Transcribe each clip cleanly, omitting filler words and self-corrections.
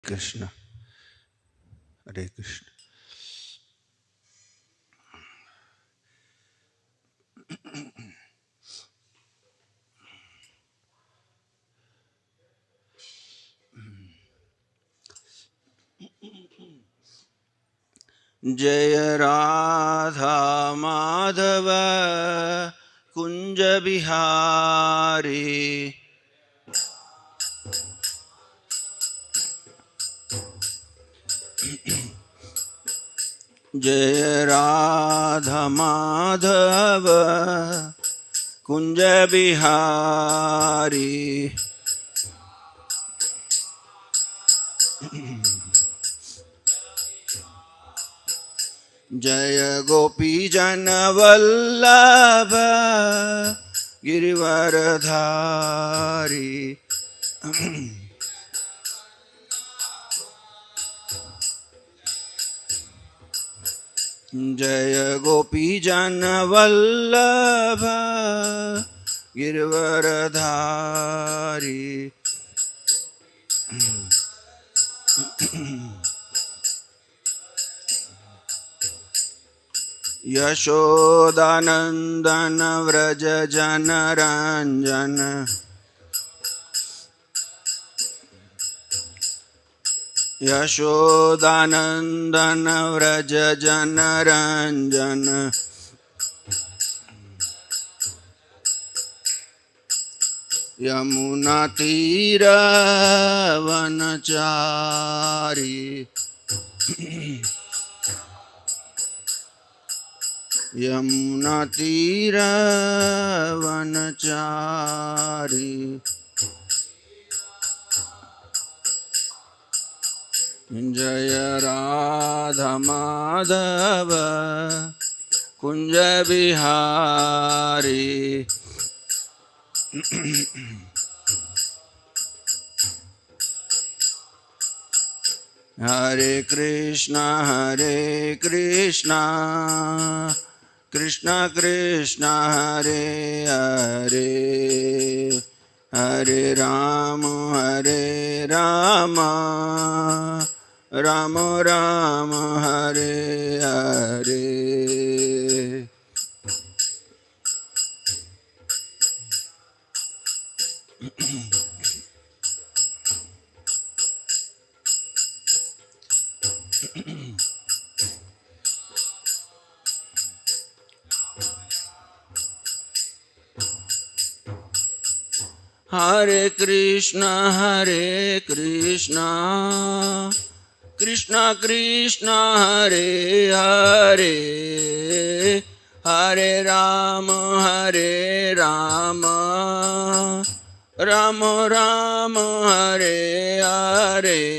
Krishna. Hare Krishna. Jaya Radha Madhava Kunja Bihari Jaya Radha Madhava Kunja Bihari Jaya Gopi Jana Vallabha Girivaradhari Jaya Gopi Jana Vallabha Girivaradhari Yashodanandana Vraja Jana Ranjana Yashodanandana Vraja Jana Ranjana Yamuna Tira Vanachari Yamuna Tira Vanachari Jaya Radha Madhava Kunja Bihari Hare Krishna Hare Krishna Krishna Krishna Hare Hare Hare Rama Hare Rama Rama Rama Hare Hare Hare Krishna Hare Krishna Krishna Krishna Hare Hare Hare Rama Hare Rama Rama Rama Hare Hare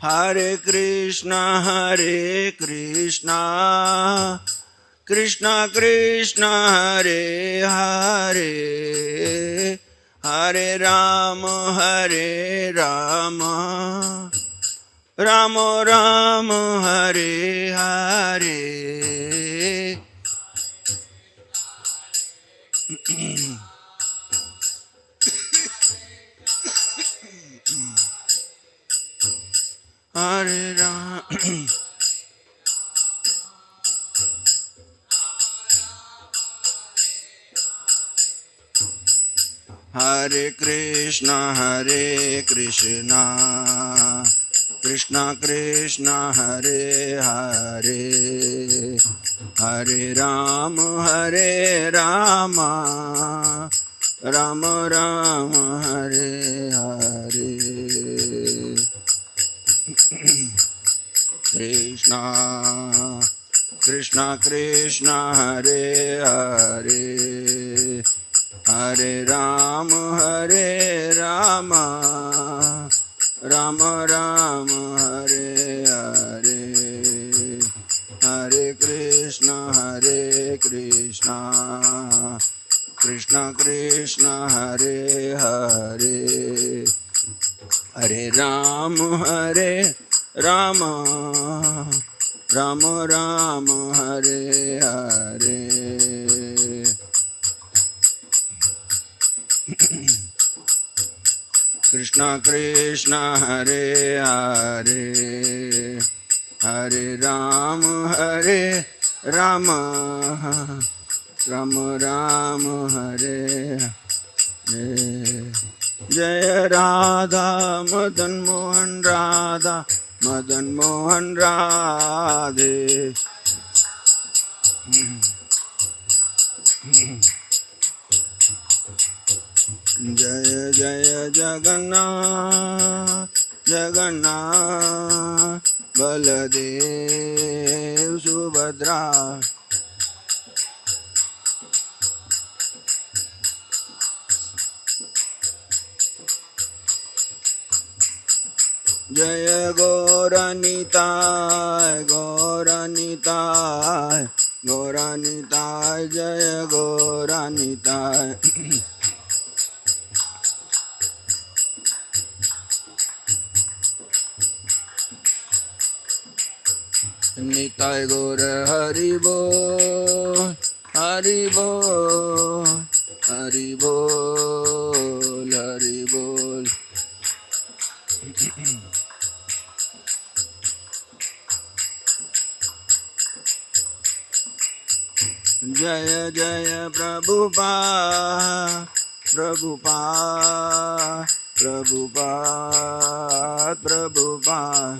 Hare Krishna Hare Krishna Krishna Krishna Hare Hare Hare Rama Hare Rama Rama Rama Hare Hare Hare Rama Hare Krishna Hare Krishna Krishna Krishna Hare Hare Hare Rama Hare Rama Rama Rama Hare Hare Krishna Krishna Krishna Hare Hare Hare Rama Hare Rama Rama Rama Hare Hare Hare Krishna Krishna Krishna Krishna Hare Hare Hare Rama Rama Rama Hare Hare Krishna Krishna Hare Hare Hare Rama Rama Rama Hare Hare Jaya Radha Madan Mohan Radha Madan Mohan Radhe Jaya Jaya Jagannath Jagannath Baladev Subhadra Jaya Gauranitai Gauranitai Gauranitai Jaya Gauranitai Nitai Gaur Hari Bol Hari Bol Hari Bol Hari Bol Jaya Jaya Prabhupada Prabhupada Prabhupada Prabhupada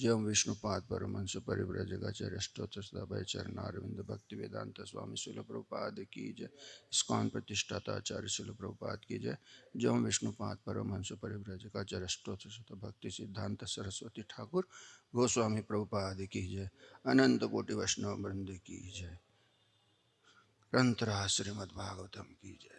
Jayam Vishnupad Paramhans परिव्राजकाचार्य स्तोत्र सदाभय चरणारविंद भक्ति वेदांत स्वामी शिल प्रभुपाद की जय ISKCON प्रतिष्ठाता आचार्य शिल प्रभुपाद की जय जयम विष्णुपाद परमहंस परिव्राजकाचार्य स्तोत्र सदा भक्ति सिद्धांत सरस्वती ठाकुर गोस्वामी प्रभुपाद की जय अनंत कोटि वैष्णव वृंद की जय ग्रंथराज श्रीमद् भागवतम की जय।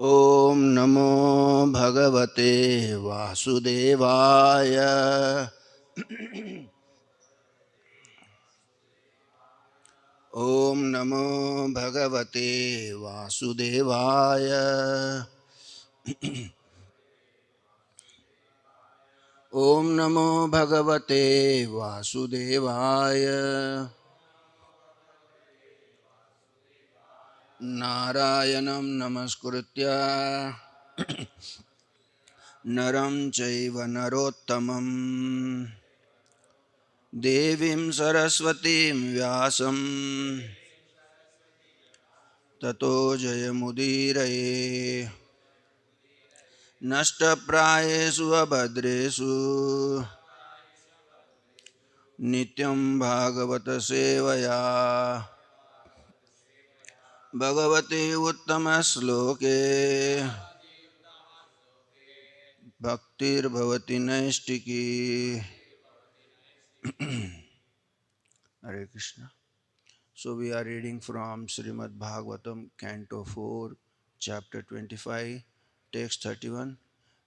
ओम नमो भगवते वासुदेवाय ओम नमो भगवते वासुदेवाय ओम नमो भगवते वासुदेवाय नारायणं नमस्कृत्य नरं चैव नरोत्तमं देवीं सरस्वतीं व्यासं ततो जयमुदीरये नष्टप्रायेषु अभद्रेषु नित्यं भागवत सेवया भगवते उत्तमश्लोके भक्तिर्भवति नैष्टिकी। Hare Krishna. So we are reading from Srimad Bhagavatam, Canto 4, Chapter 25, Text 31.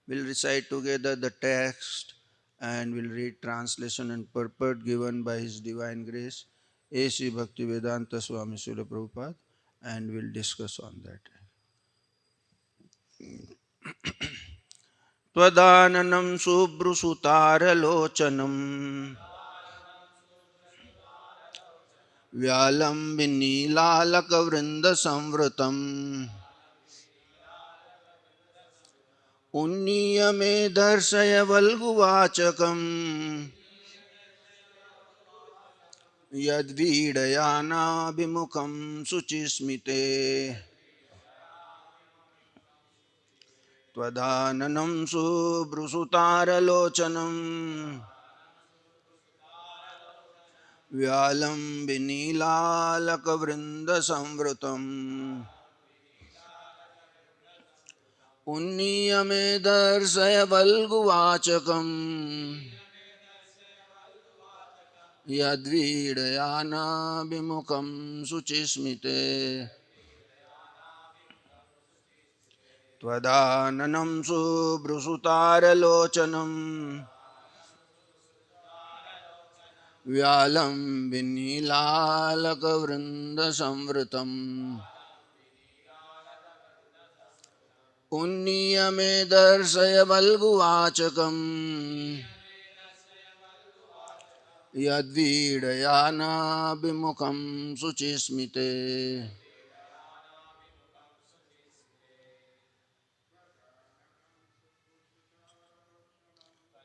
We'll recite together the text and we'll read translation and purport given by His Divine Grace, A.C. Bhaktivedanta Swami Srila Prabhupada, and we'll discuss on that. Tvadananam subrusutaralocanam Vyalambinilalakavrindasamvritam Unniyame darshaya valguvachakam Yadvidayana bimukam suchismite Tvadananam subrusutaralocanam Vyalambinilalakavrindasamvritam उन्नीय मे दर्शय वल्गुवाचकम् यद्वीडयानाभिमुखं शुचिस्मिते त्वदाननं शुभ्रुसुतारलोचनम् व्यालं विनीलालकवृन्दसंवृतम् उन्नीय मे दर्शय वल्गुवाचकम् यद्वीडयानाभिमुखं शुचिस्मिते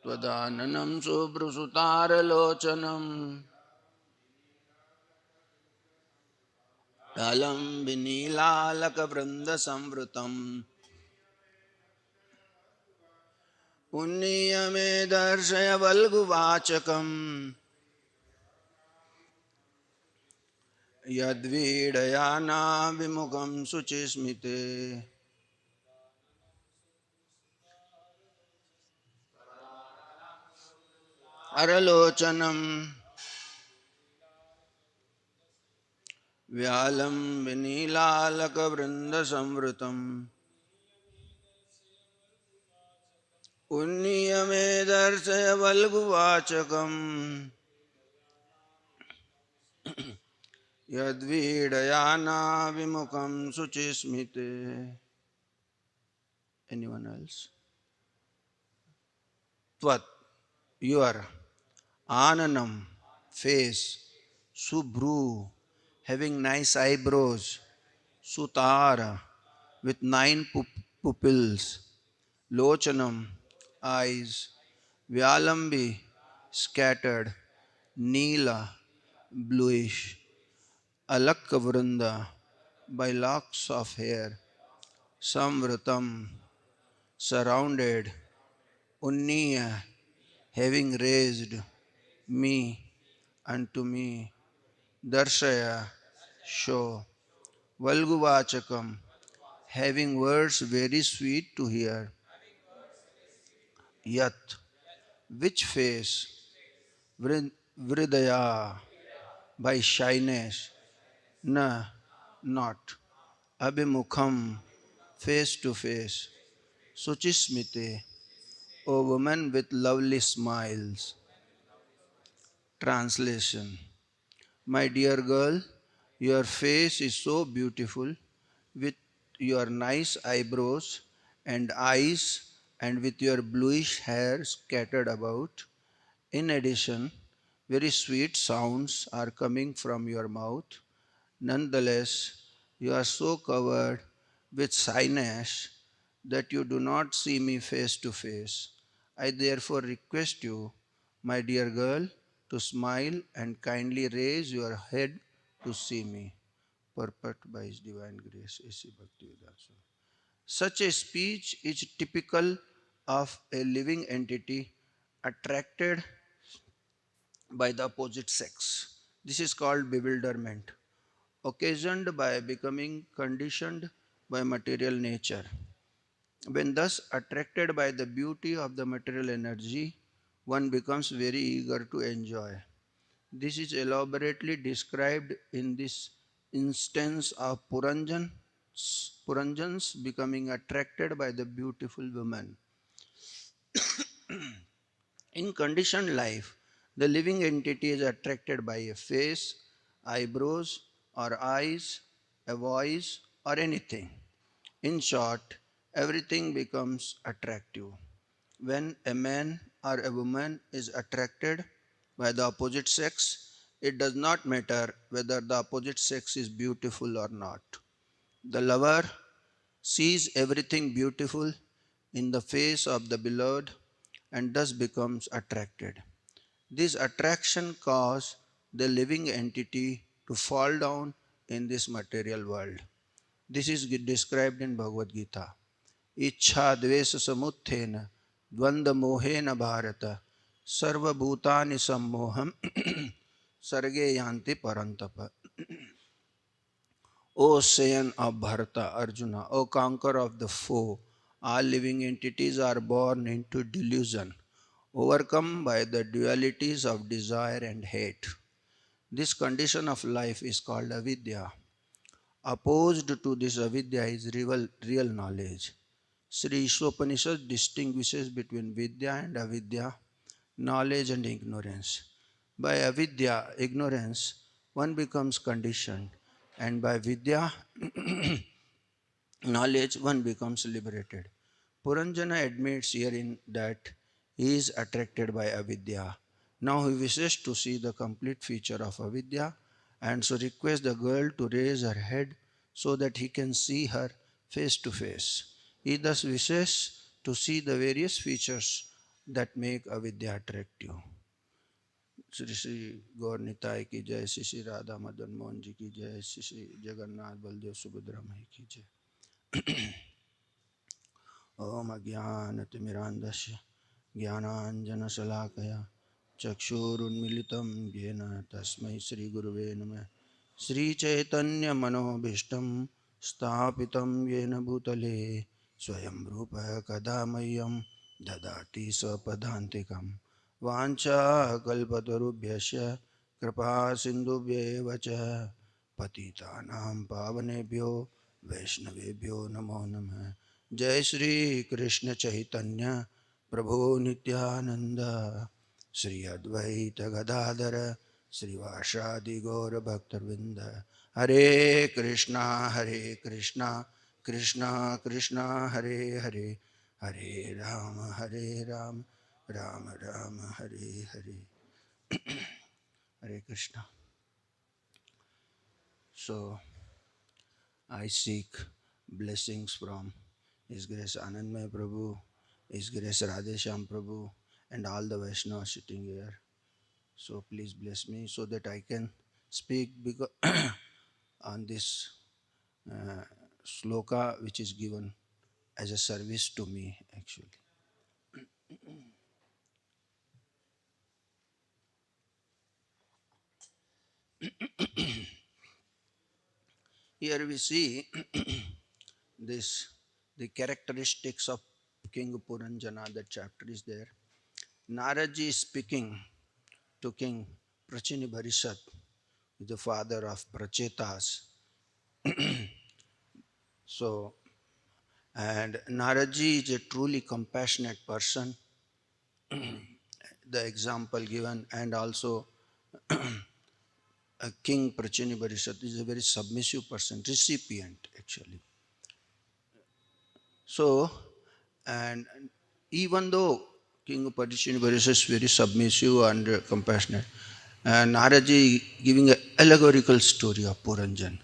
त्वदाननं शुभ्रुसुतारलोचनम् व्यालं विनीलालकवृन्दसंवृतम् उन्नीय मे दर्शय वल्गुवाचकम् यद्वीडयानाभिमुखं शुचिस्मिते अरलोचनम् व्यालं विनीलालकवृन्दसंवृतम् उन्नीय मे दर्शय वल्गुवाचकम् यद्वीडयानाभिमुखं शुचिस्मिते. Anyone else? Tvat, your. Ananam, face. Subhru, having nice eyebrows. Sutara, with 9 pupils. Lochanam, eyes. Vyalambi, scattered. Neela, bluish. Alakkavrunda, by locks of hair. Samvratam, surrounded. Unniya, having raised. Me, unto me. Darshaya, show. Valguvachakam, having words very sweet to hear. Yat, which face? Vridaya, by shyness. Na, not. Abhimukham, face to face. Suchismite, O woman with lovely smiles. Translation. My dear girl, your face is so beautiful with your nice eyebrows and eyes and with your bluish hair scattered about. In addition, very sweet sounds are coming from your mouth. Nonetheless, you are so covered with shyness that you do not see me face to face. I therefore request you, my dear girl, to smile and kindly raise your head to see me. Purport by His Divine Grace, A.C. Bhaktivedanta. Such a speech is typical of a living entity attracted by the opposite sex. This is called bewilderment, occasioned by becoming conditioned by material nature. When thus attracted by the beauty of the material energy, one becomes very eager to enjoy. This is elaborately described in this instance of Puranjans becoming attracted by the beautiful woman. In conditioned life, the living entity is attracted by a face, eyebrows, or eyes, a voice, or anything. In short, everything becomes attractive. When a man or a woman is attracted by the opposite sex, it does not matter whether the opposite sex is beautiful or not. The lover sees everything beautiful in the face of the beloved and thus becomes attracted. This attraction causes the living entity to fall down in this material world. This is described in Bhagavad Gita. Ichha dvesa samuthena dvanda mohena bharata sarva bhutani sammoham sarge yanti parantapa. O Sayan of Bharata, Arjuna, O conqueror of the foe, All living entities are born into delusion, overcome by the dualities of desire and hate. This condition of life is called avidya. Opposed to this avidya is real knowledge. Sri Ishopanishad distinguishes between vidya and avidya, knowledge and ignorance. By avidya, ignorance, one becomes conditioned, and by vidya, knowledge, one becomes liberated. Puranjana admits herein that he is attracted by avidya. Now he wishes to see the complete feature of avidya and so requests the girl to raise her head so that he can see her face to face. He thus wishes to see the various features that make avidya attractive. Shri Shri Gaur Nitai की जय, श्री श्री राधा मदन मोहन जी की जय, श्री श्री जगन्नाथ बलदेव सुभद्रा माई की जय। ओम अज्ञानतिमिरान्धस्य ज्ञानाञ्जनशलाकया चक्षुरुन्मिलितं येन तस्मै श्रीगुरुवे नमः। श्रीचैतन्यमनोभीष्टं स्थापितं येन भूतले स्वयं रूपः कदा मह्यं ददाति स्वपदान्तिकं। वाञ्छाकल्पतरुभ्यश्च कृपासिन्धुभ्येव च पतितानां पावनेभ्यो वैष्णवेभ्यो नमो नमः। जय श्री कृष्ण चैतन्य प्रभु नित्यानंद, श्री अद्वैत गदाधर श्रीवासादि गौर भक्तवृंद। हरे कृष्णा कृष्णा कृष्णा हरे हरे, हरे राम राम राम हरे हरे। हरे Krishna. So I seek blessings from His Grace Anandmay Prabhu, His Grace Radhesham Prabhu, and all the Vaishnavas sitting here. So please bless me so that I can speak on this sloka which is given as a service to me actually. Here we see this the characteristics of King Puranjana. That chapter is there. Naraji is speaking to King Prachini Bharishat, the father of Prachetas. So, and Naraji is a truly compassionate person. The example given, and also King Prachini Bharishat is a very submissive person, recipient actually. So, and even though King Prachini Bharishat is very submissive and compassionate, and Naraji giving an allegorical story of Puranjan,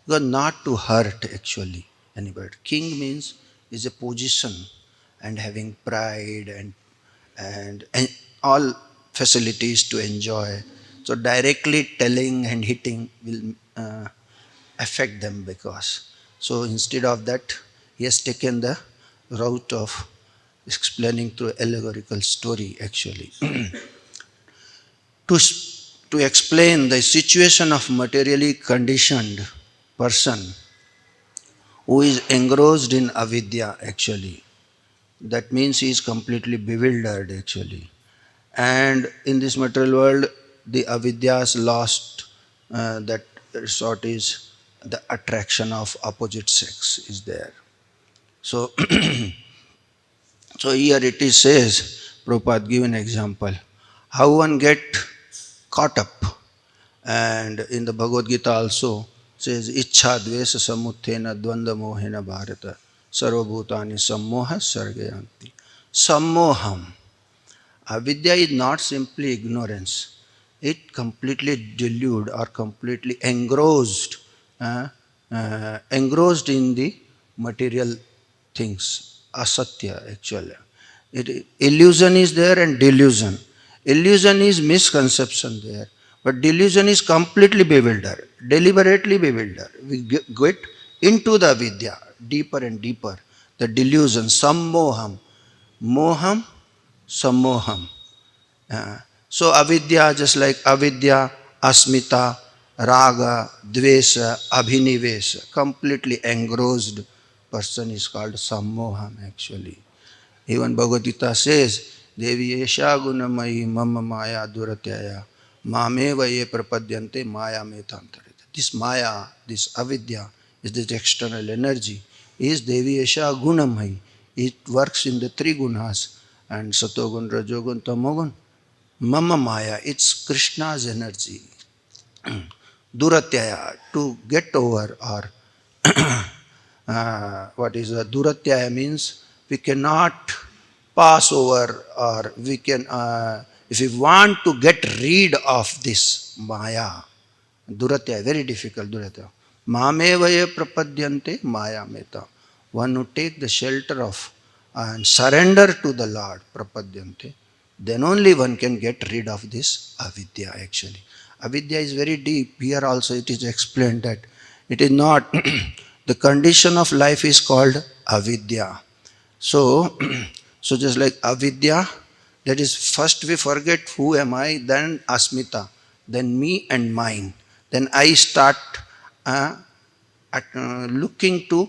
because not to hurt actually anybody. King means is a position and having pride and all facilities to enjoy. So directly telling and hitting will affect them because. So instead of that, he has taken the route of explaining through allegorical story actually. to, to explain the situation of materially conditioned person who is engrossed in avidya actually. That means he is completely bewildered actually. And in this material world, the avidya's lost that sort is the attraction of opposite sex is there. So, so here it is says, Prabhupada give an example, how one get caught up. And in the Bhagavad Gita also says, Ichha dvesa samuthena dvanda mohena bharata sarvabhutani sammoha sargayanti. Sammoham. Avidya is not simply ignorance. It completely deluded or completely engrossed in the material things, asatya actually. Illusion is there and delusion. Illusion is misconception there, but delusion is completely bewildered, deliberately bewildered. We get into the vidya deeper and deeper. The delusion, sammoham, moham, sammoham. So avidya, just like avidya, asmita, raga, dvesa, abhinivesa, completely engrossed person is called sammoham actually. Even Bhagavad Gita says, Devi Esha Gunamayi Mama Maya Duratyaya Mameva Ye Prapadyante Maya Metantarita. This Maya, this avidya, is this external energy, is Devi Esha Gunamayi. It works in the three gunas and Satogun, Rajogun, Tamogun. Mama Maya, it's Krishna's energy. Duratyaya, to get over, or what is Duratyaya means we cannot pass over, or we can, if we want to get rid of this Maya, Duratyaya, very difficult Duratyaya. Mamevaye prapadyante Maya meta. One who take the shelter of and surrender to the Lord, prapadyante, then only one can get rid of this avidya actually. Avidya is very deep. Here also it is explained that it is not, the condition of life is called avidya. So, so just like avidya, that is first we forget who am I, then asmita, then me and mine. Then I start looking to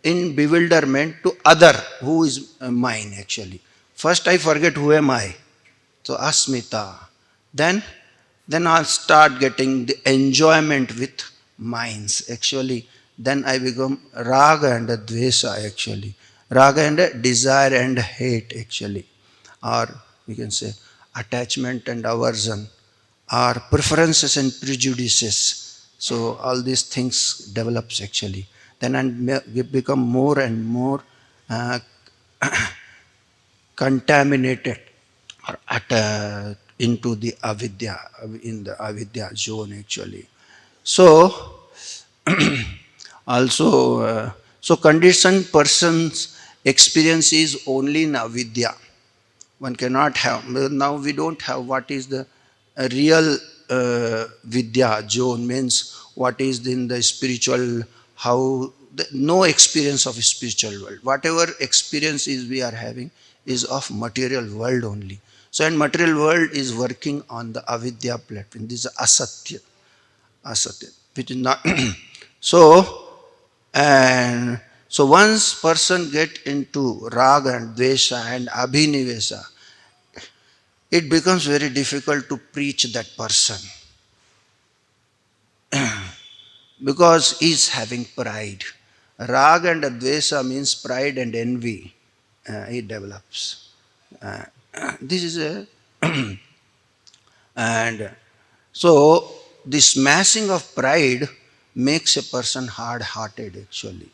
in bewilderment to other who is mine actually. First I forget who am I. So asmita. Then I'll start getting the enjoyment with minds actually. Then I become raga and dvesa actually. Raga and desire and hate actually. Or we can say attachment and aversion, or preferences and prejudices. So all these things develops actually. Then and become more and more uh, contaminated, or into the avidya, in the avidya zone actually. So also, so conditioned person's experience is only in avidya. One cannot have, now we don't have what is the real vidya zone, means what is in the spiritual, how no experience of spiritual world. Whatever experience is we are having is of material world only. So and material world is working on the avidya platform. This is asatya, which is not so. And so once person get into raga and dvesha and abhinivesa, it becomes very difficult to preach that person because he is having pride. Rag and dvesa means pride and envy. He develops. Uh, this is a and so the smashing of pride makes a person hard-hearted actually.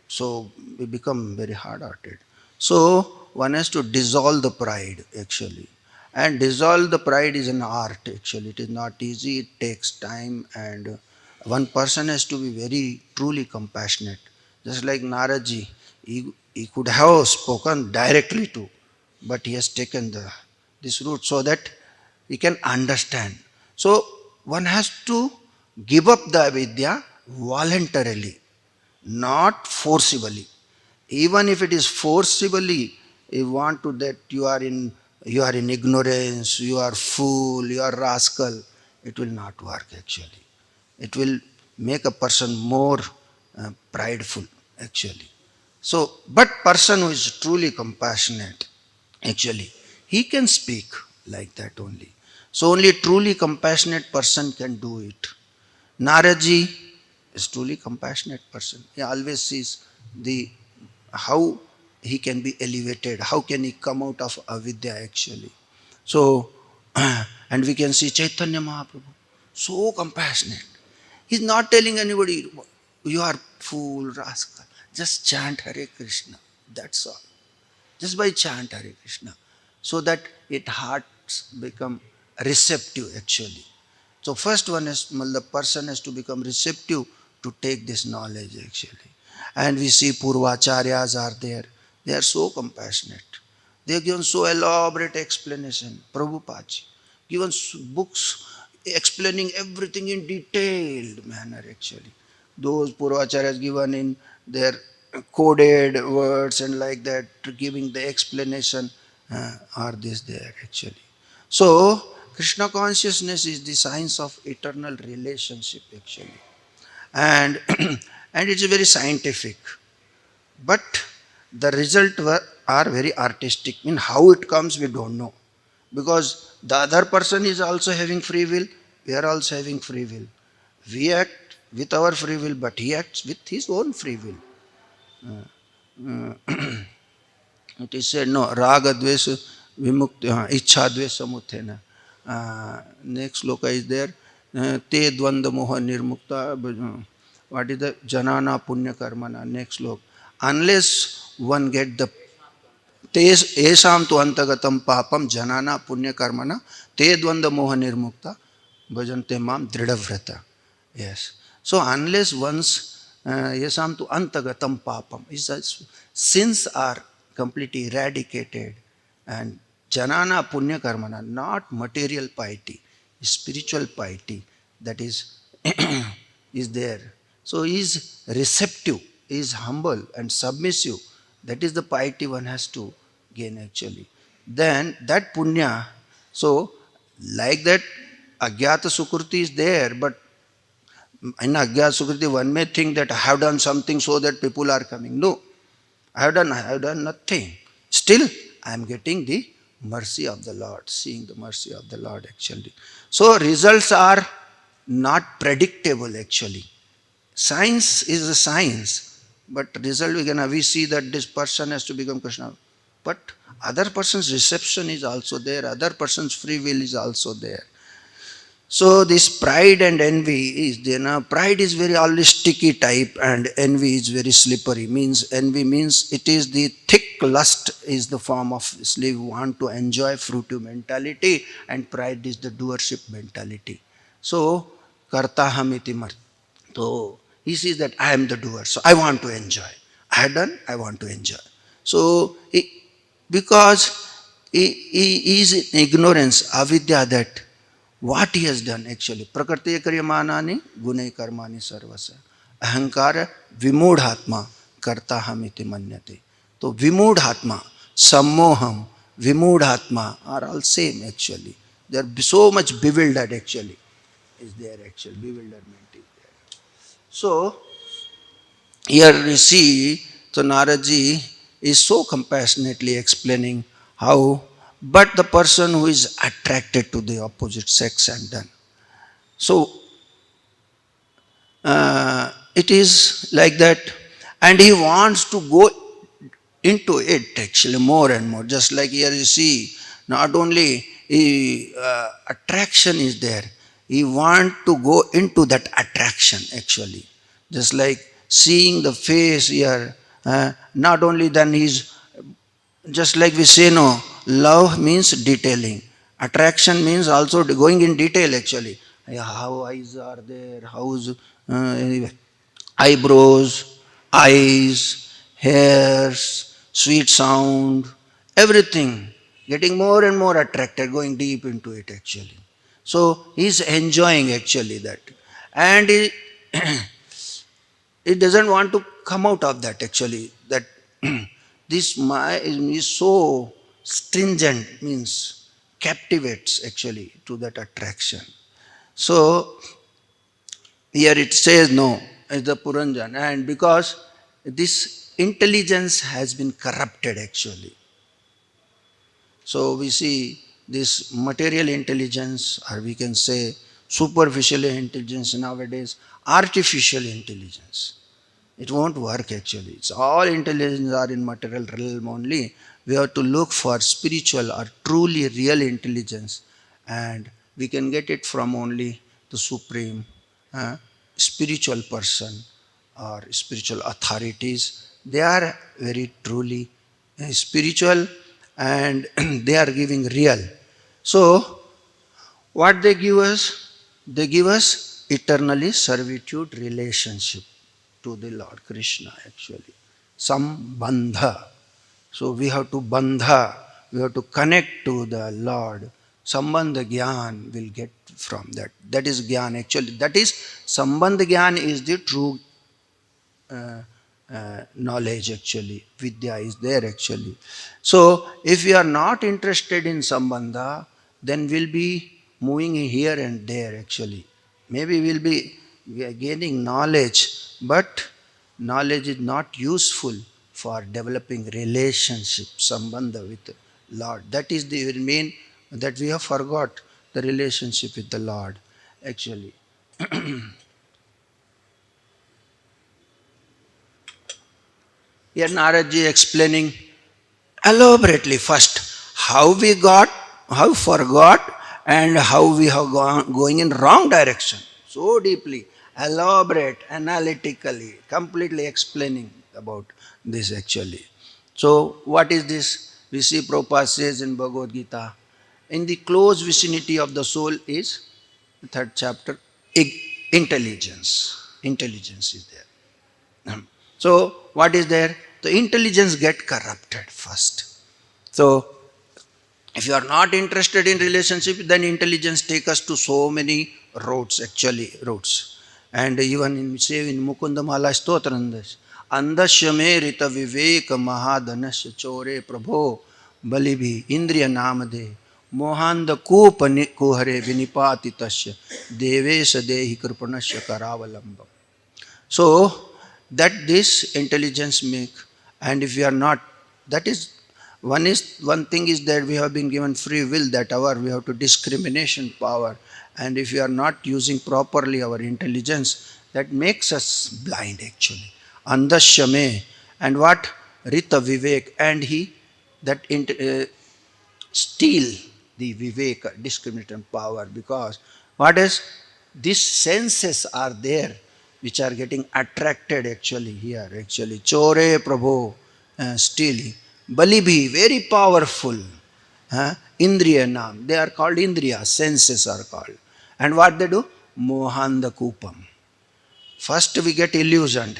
So we become very hard-hearted. So one has to dissolve the pride actually. And dissolve the pride is an art actually. It is not easy, it takes time, and one person has to be very truly compassionate. Just like Naraji, he could have spoken directly to, but he has taken this route so that he can understand. So one has to give up the avidya voluntarily, not forcibly. Even if it is forcibly, you want to that you are in ignorance, you are fool, you are rascal, it will not work actually. It will make a person more prideful actually. So, but person who is truly compassionate, actually, he can speak like that only. So only a truly compassionate person can do it. Naraji is truly compassionate person. He always sees the how he can be elevated, how can he come out of avidya actually. So, and we can see Chaitanya Mahaprabhu, so compassionate. He's not telling anybody, you are fool, rascal. Just chant Hare Krishna. That's all. Just by chant Hare Krishna. So that it hearts become receptive actually. So first one is, the person has to become receptive to take this knowledge actually. And we see Purvacharyas are there. They are so compassionate. They have given so elaborate explanation. Prabhupada given books explaining everything in detailed manner actually. Those Purvacharyas given in their coded words and like that, giving the explanation, are this there actually. So Krishna consciousness is the science of eternal relationship actually. And and it's very scientific. But the result are very artistic. In how it comes, we don't know. Because the other person is also having free will, we are also having free will. We act with our free will, but he acts with his own free will. It is said, no, raga dvesa vimukti, ichha dvesa muthena. Next sloka is there, te dvanda moha nirmukta. What is the janana punya karmana? Next sloka. Unless one get the येषां तु अंतगतम पापम जनाना पुण्य कर्मणा ते द्वंद्व मोह निर्मुक्ता भजन्ते माम दृढ़व्रता. Yes. So unless once येषां तु अंतगतम papam, sins are completely eradicated, and janana punya karmana, not material piety, spiritual piety, that is there. So he is receptive, he is humble and submissive. That is the piety one has to gain actually. Then that punya, so like that agyata sukriti is there, but in agyata sukriti one may think that I have done something so that people are coming. No, I have done nothing. Still, I am getting the mercy of the Lord, seeing the mercy of the Lord actually. So results are not predictable actually. Science is a science, but result we see that this person has to become Krishna. But other person's reception is also there, other person's free will is also there. So this pride and envy is there. Now pride is very always sticky type, and envy is very slippery. Envy means it is the thick lust is the form of slave want to enjoy fruitive mentality, and pride is the doership mentality. So karta hamiti mar. So he says that I am the doer, so I want to enjoy. I have done, I want to enjoy. So because he is in ignorance, avidya, that what he has done actually. Prakrti karyamanani gunai karmani sarvasa. Ahankara vimudhatma karta hamiti manyate. So vimudhatma, sammoham, vimudhatma are all same actually. They are so much bewildered actually. Is there actual bewilderment is there. So here we see, so Naraji is so compassionately explaining how, but the person who is attracted to the opposite sex and done. So it is like that, and he wants to go into it actually more and more. Just like here you see, not only attraction is there, he want to go into that attraction actually. Just like seeing the face here, not only then he's, just like we say, no, love means detailing. Attraction means also going in detail actually. How eyes are there, how's eyebrows, eyes, hairs, sweet sound, everything. Getting more and more attracted, going deep into it actually. So he's enjoying actually that. And he doesn't want to come out of that actually. That this is so stringent, means captivates actually to that attraction. So here it says no, is the Puranjan, and because this intelligence has been corrupted actually. So we see this material intelligence, or we can say superficial intelligence nowadays, artificial intelligence. It won't work actually. It's all intelligence are in material realm only. We have to look for spiritual or truly real intelligence, and we can get it from only the supreme spiritual person or spiritual authorities. They are very truly spiritual, and they are giving real. So what they give us? They give us eternally servitude relationship to the Lord Krishna actually. Sambandha. So we have to bandha, we have to connect to the Lord. Sambandha Gyan will get from that. That is Gyan actually. That is, Sambandha Gyan is the true knowledge actually. Vidya is there actually. So if we are not interested in Sambandha, then we'll be moving here and there actually. Maybe we'll be gaining knowledge, but knowledge is not useful for developing relationship, sambandha with Lord. That is the main, that we have forgot the relationship with the Lord actually. Here Naradji explaining elaborately first how we got, how forgot, and how we have gone going in wrong direction. So deeply, elaborate, analytically, completely explaining about this actually. So what is this? We see Prabhupada says in Bhagavad Gita, in the close vicinity of the soul is the third chapter, intelligence. Intelligence is there. So what is there? The intelligence get corrupted first. So if you are not interested in relationship, then intelligence take us to so many roads, actually roads. And even in say in Mukundamala Stotrandas, Andasya me rita vivek mahadanasya chore prabho balibhi indriya namade mohanda kupani kuhare vinipati tasya devesa dehi kripanasya karavalambam. So that this intelligence make, and if we are not, that is one thing is that we have been given free will, that our we have to discrimination power, and if we are not using properly our intelligence, that makes us blind actually. Andashyame, and what? Rita Vivek, and he that steal the viveka, discriminating power, because what is, these senses are there which are getting attracted actually here actually. Chore Prabhu, stealing. Balibhi, very powerful. Indriya Nam, they are called Indriya, senses are called. And what they do? Mohanda Kupam. First we get illusioned,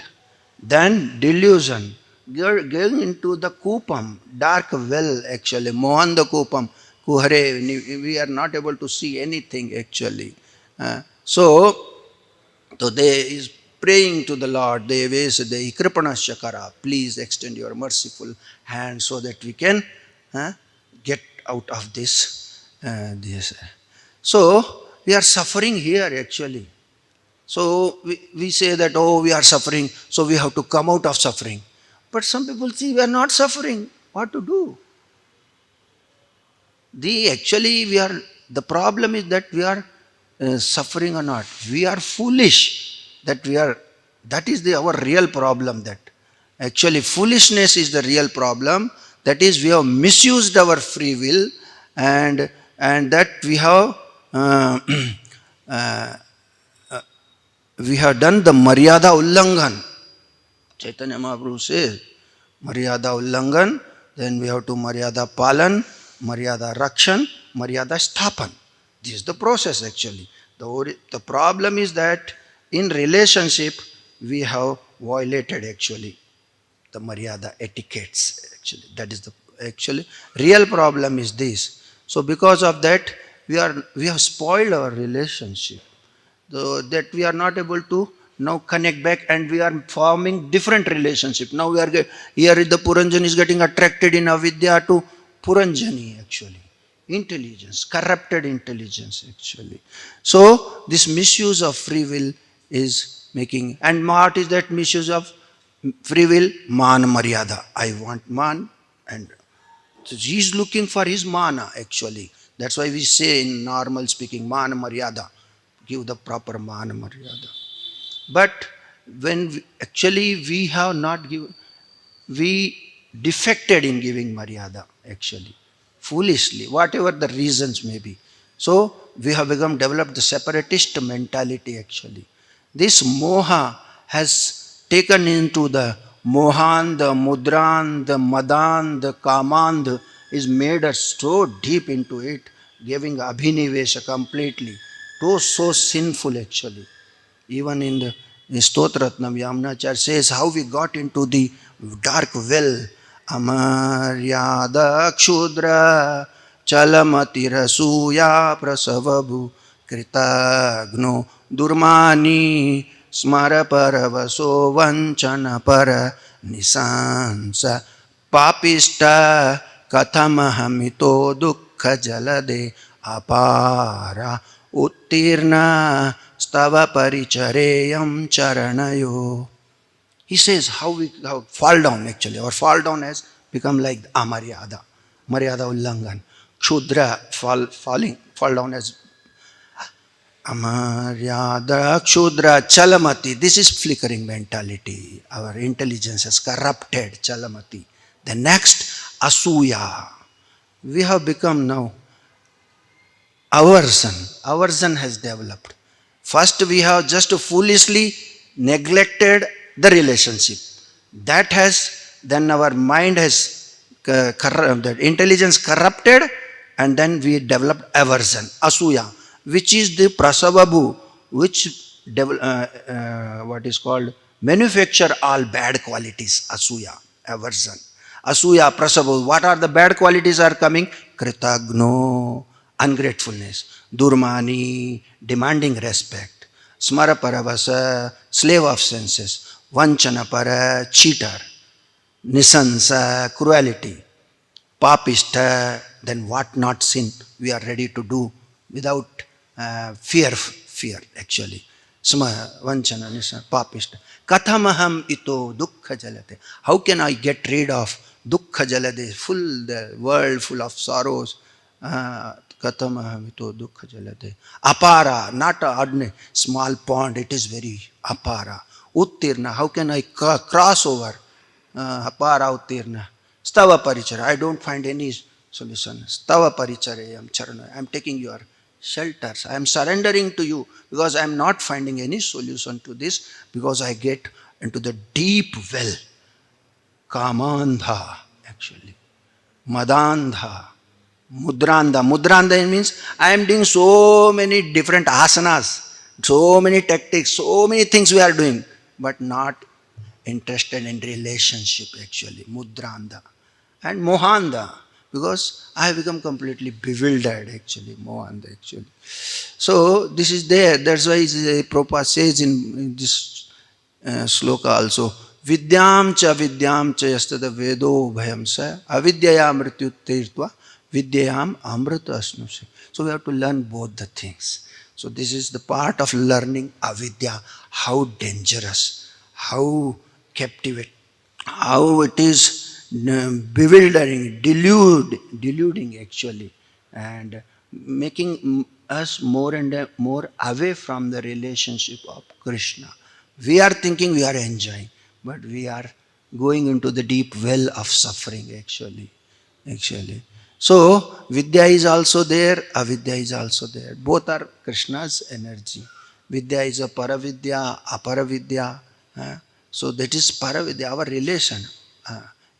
then delusion, going into the kupam, dark well actually, mohanda kupam, kuhare, we are not able to see anything actually. So, so they is praying to the Lord, they kripana shakara, please extend your merciful hand so that we can get out of this. So, we are suffering here actually. So we say that, oh, we are suffering, so we have to come out of suffering. But some people see we are not suffering. What to do? The problem is that we are suffering or not. We are foolish. That is our real problem. That actually foolishness is the real problem. That is, we have misused our free will, and that we have uh, uh, we have done the Maryada Ullangan. Chaitanya Mahaprabhu says, Maryada Ullangan, then we have to Maryada Palan, Maryada Rakshan, Maryada Sthapan. This is the process actually. The problem is that in relationship, we have violated actually the Maryada etiquettes actually. That is the actually real problem is this. So because of that, we have spoiled our relationship. That we are not able to now connect back, and we are forming different relationship. Now we are here the Puranjani is getting attracted in avidya to Puranjani actually. Intelligence, corrupted intelligence actually. So this misuse of free will is making, and what is that misuse of free will? Man Maryada. I want man, and so he is looking for his mana actually. That's why we say in normal speaking, man Maryada. Give the proper man Maryada. But when we have not given, we defected in giving Maryada actually, foolishly, whatever the reasons may be. So we have developed the separatist mentality actually. This moha has taken into the mohan, the mudran, the madan, the kamand, is made us so deep into it, giving abhinivesha completely. So sinful actually. Even in the Stotratnam, Yamnachar says how we got into the dark well. Amaryada kshudra chalamatira prasavabu kritagno durmani smara paravaso vanchana para nisansa papista kathamahamito dukkha jalade apara uttirna stava parichareyam charanayo. He says how we fall down actually. Our fall down has become like amaryada, maryada ullangan. Kshudra, fall down as amaryada, kshudra, chalamati. This is flickering mentality. Our intelligence has corrupted, chalamati. The next, asuya. We have become now aversion. Aversion has developed. First, we have just foolishly neglected the relationship. That has, then our mind has, the intelligence corrupted, and then we developed aversion, asuya, which is the prasavabu, which what is called manufacture all bad qualities, asuya, aversion. Asuya, prasavabu, what are the bad qualities are coming? Kritagno, ungratefulness, durmani, demanding respect, smara paravasa, slave of senses, vanchana para, cheater, nisansa, cruelty, papista, then what not sin we are ready to do without fear actually. Sma, vanchana, nisansa, papista. Kathamaham ito dukkha jalate. How can I get rid of dukkha jalade, full the world full of sorrows? Kathamaham ito dukkha jalate. Apara, not a ordinary small pond, it is very apara. Uttirna, how can I cross over? Apara uttirna. Stava parichara, I don't find any solution. Stava paricharayam charana, I am taking your shelters. I am surrendering to you because I am not finding any solution to this, because I get into the deep well. Kamandha actually. Madandha. Mudranda. Mudranda means I am doing so many different asanas, so many tactics, so many things we are doing, but not interested in relationship actually. Mudranda. And Mohanda, because I have become completely bewildered actually. Mohanda actually. So this is there. That's why Prabhupada says in this sloka also, Vidyam cha yastada vedo bhayam sa avidyaya mrityu tirtva vidyayam amrita asnuse. So we have to learn both the things. So this is the part of learning avidya, how dangerous, how captivating, how it is bewildering, deluding actually, and making us more and more away from the relationship of Krishna. We are thinking we are enjoying, but we are going into the deep well of suffering actually. So Vidya is also there, Avidya is also there. Both are Krishna's energy. Vidya is a Paravidya, Aparavidya. So that is Paravidya, our relation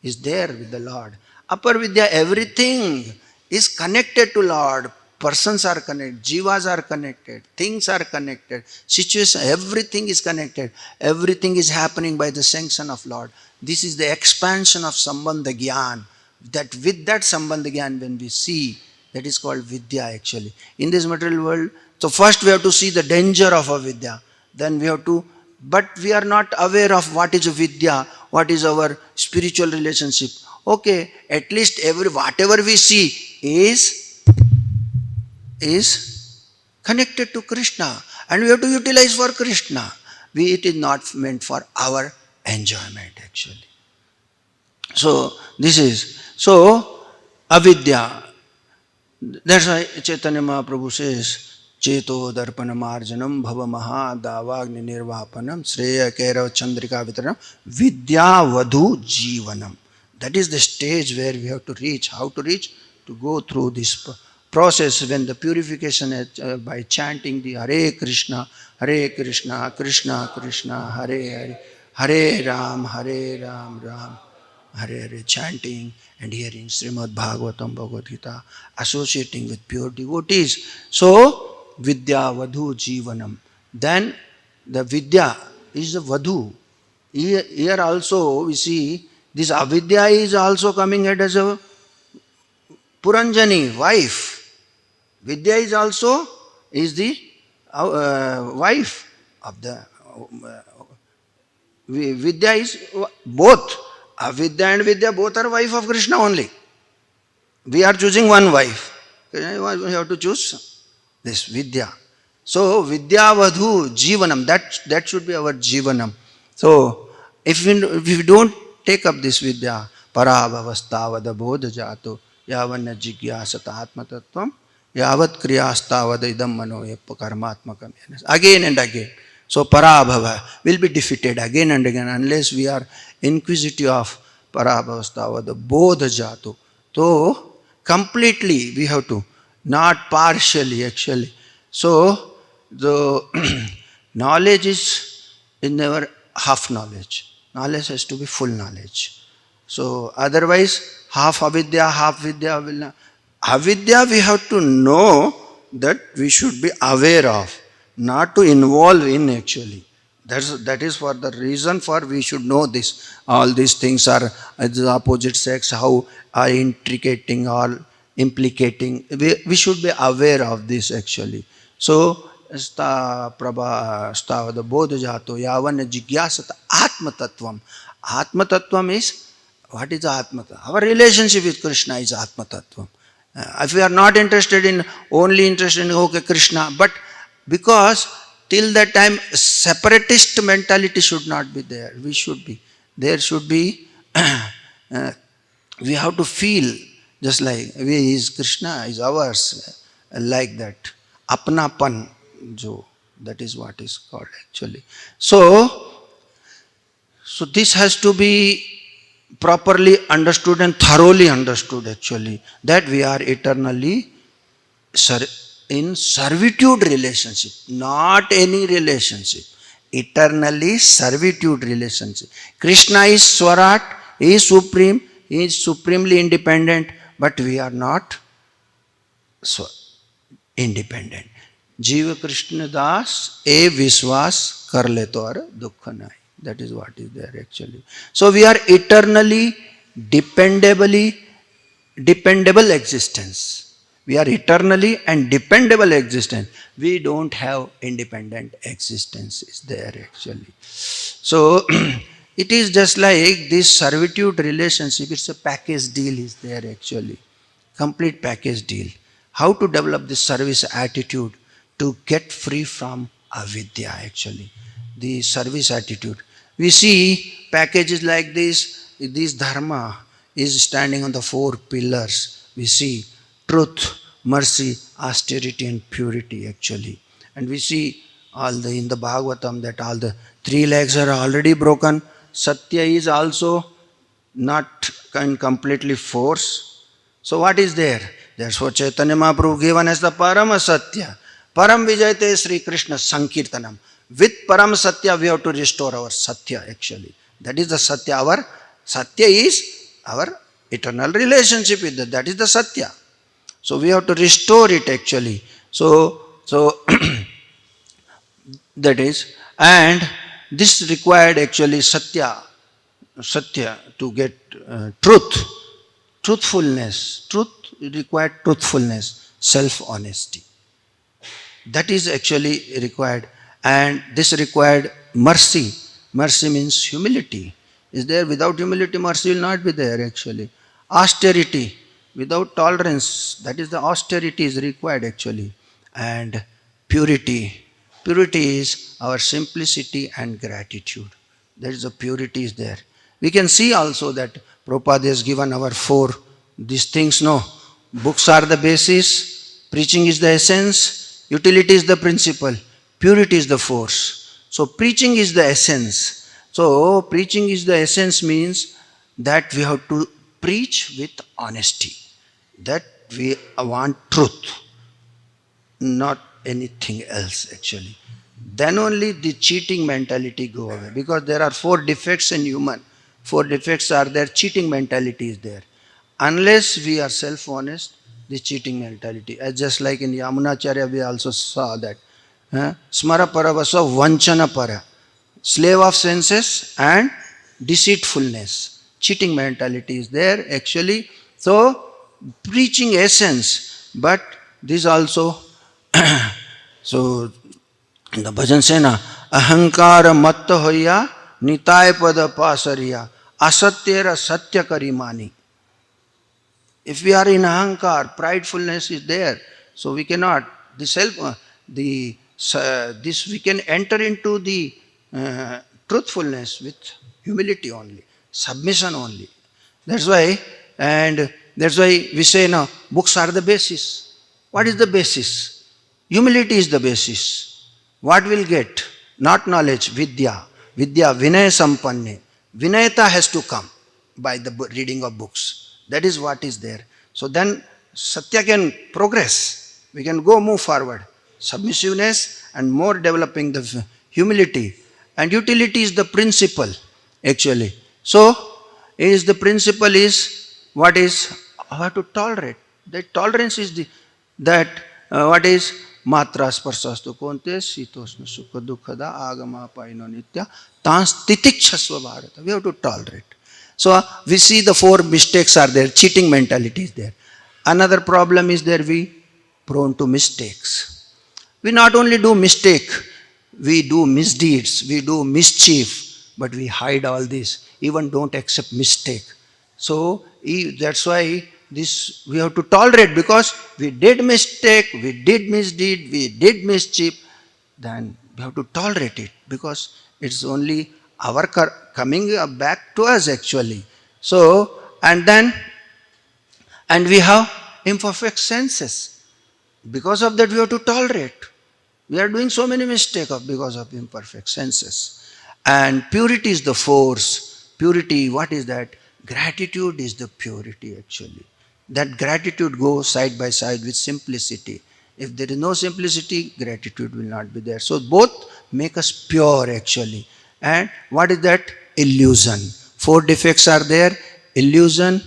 is there with the Lord. Aparavidya, everything is connected to Lord. Persons are connected, jivas are connected, things are connected, situation, everything is connected. Everything is happening by the sanction of Lord. This is the expansion of Sambandha Gyan. That with that Sambandha Gyan, when we see, that is called Vidya actually. In this material world, so first we have to see the danger of avidya. Then we have to, but we are not aware of what is Vidya, what is our spiritual relationship. Okay, at least whatever we see is connected to Krishna, and we have to utilize for Krishna. It is not meant for our enjoyment actually. So this is, so avidya. That's why Chaitanya Mahaprabhu says, Cheto darpana marjanam bhava maha davagni nirvapanam sreya kairav chandrika vitaranam vidya vadhu jivanam. That is the stage where we have to reach. How to reach? To go through this process when the purification is by chanting the Hare Krishna, Krishna Krishna, Hare Hare Ram, Hare Hare, chanting and hearing Srimad Bhagavatam, Bhagavad Gita, associating with pure devotees. So, Vidya Vadhu Jivanam. Then the Vidya is the Vadhu. Here also we see this avidya is also coming out as a Puranjani, wife. Vidya is also the wife of the Vidya is both. Avidya and Vidya both are wife of Krishna only. We are choosing one wife. We have to choose this Vidya. So Vidya Vadhu Jivanam, that should be our Jivanam. So if we don't take up this vidya, parabhavastavad bodha jato, yavanna jigyasata atma tattvam, yavat kriyastavad idam manoyappa karmatmakam. Again and again. So parabhava will be defeated again and again unless we are inquisitive of parabhavastavad bodha jato. So completely we have to, not partially actually. So the knowledge is never half knowledge. Knowledge has to be full knowledge. So otherwise, half avidya, half vidya will not. Avidya we have to know that we should be aware of, not to involve in actually. That is for the reason for we should know this. All these things are the opposite sex, how are intricating or implicating. We should be aware of this actually. So stavad bodha jato yavan jigyasata atma tattvam. Atma tattvam is, what is atma tattvam? Our relationship with Krishna is atma tattvam. If we are not interested in, only interested in, okay, Krishna, but because till that time separatist mentality should not be there. We should be. There should be, we have to feel just like we is Krishna is ours, like that. Apnapan, jo, that is what is called actually. So this has to be properly understood and thoroughly understood actually, that we are eternally in servitude relationship, not any relationship. Eternally servitude relationship. Krishna is Swarat, he is supreme, he is supremely independent, but we are not so independent. Jiva Krishna Das e Viswas kar le to ar dukha nahi. That is what is there actually. So we are eternally dependable existence. We are eternally and dependable existence. We don't have independent existence is there actually. So it is just like this servitude relationship, it's a package deal is there actually. Complete package deal. How to develop this service attitude to get free from avidya actually. The service attitude. We see packages like this dharma is standing on the 4 pillars. We see truth, mercy, austerity and purity actually. And we see in the Bhagavatam that all the 3 legs are already broken. Satya is also not completely force. So what is there? That's what Chaitanya Mahaprabhu given as the Parama Satya. Param Vijayate Sri Krishna Sankirtanam. With Param Satya we have to restore our Satya actually. That is the Satya. Our Satya is our eternal relationship with that is the Satya. So we have to restore it actually. So that is, and this required actually Satya to get truthfulness. Truth required truthfulness, self-honesty. That is actually required. And this required mercy. Mercy means humility. Is there? Without humility, mercy will not be there actually. Austerity. Without tolerance, that is the austerity is required actually. And purity. Purity is our simplicity and gratitude. That is the purity is there. We can see also that Prabhupada has given our 4 these things. No, books are the basis, preaching is the essence, utility is the principle, purity is the force. So preaching is the essence. So preaching is the essence means that we have to preach with honesty. That we want truth, not anything else actually. Then only the cheating mentality go away, because there are 4 defects in human. 4 defects are there, cheating mentality is there. Unless we are self-honest, the cheating mentality. Just like in Yamunacharya we also saw that. Smara paravasa vanchana para. Slave of senses and deceitfulness. Cheating mentality is there actually. So preaching essence, but this also so the bhajan say na ahankara matta hoya nitay pada pasariya asatyera satya karimani. If we are in ahankar, pridefulness is there, so we cannot this we can enter into the truthfulness with Humility only, submission only. That's why, and that's why we say now, books are the basis. What is the basis? Humility is the basis. What we'll get? Not knowledge, vidya. Vidya, vinaya sampanne. Vinayata has to come by the reading of books. That is what is there. So then Satya can progress. We can move forward. Submissiveness and more developing the humility. And utility is the principle, actually. So, is the principle is what is how to tolerate. That tolerance is the that what is matra sparsastu konte sitosna sukha dukkada agama paino nitya tans titikshasva bharata. We have to tolerate. So we see the four mistakes are there. Cheating mentality is there. Another problem is there. We prone to mistakes. We not only do mistake, we do misdeeds, we do mischief, but we hide all this. Even don't accept mistake. So that's why this we have to tolerate, because we did mistake, we did misdeed, we did mischief. Then we have to tolerate it, because it's only our coming back to us actually. So and we have imperfect senses. Because of that, we have to tolerate. We are doing so many mistakes because of imperfect senses. And purity is the force. Purity, what is that? Gratitude is the purity actually. That gratitude goes side by side with simplicity. If there is no simplicity, gratitude will not be there. So both make us pure actually. And what is that? Illusion. Four defects are there: illusion,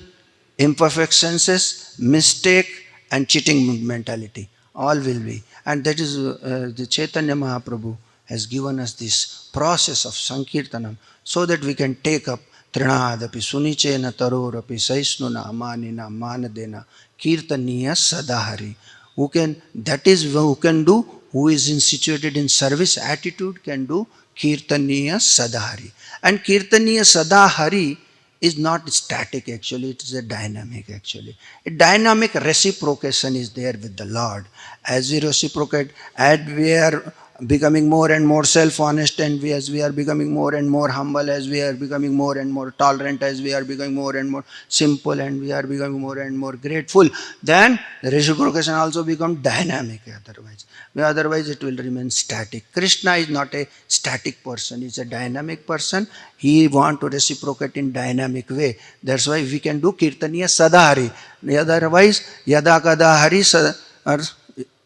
imperfect senses, mistake, and cheating mentality. All will be. And that is the Chaitanya Mahaprabhu has given us this process of Sankirtanam, so that we can take up Trinadapi Sunichena Tarorapi Saisnuna Amanina Manadena Kirtaniya Sadahari. Who can, that is who can do, who is situated in service attitude can do Kirtaniya Sadahari. And Kirtaniya Sadahari is not static actually, it is a dynamic actually. A dynamic reciprocation is there with the Lord. As we reciprocate, as we are becoming more and more self-honest, and as we are becoming more and more humble, as we are becoming more and more tolerant, as we are becoming more and more simple, and we are becoming more and more grateful, then the reciprocation also becomes dynamic otherwise. Otherwise it will remain static. Krishna is not a static person, he is a dynamic person. He wants to reciprocate in dynamic way. That's why we can do Kirtaniya Sadahari. Otherwise, Yada Kada Hari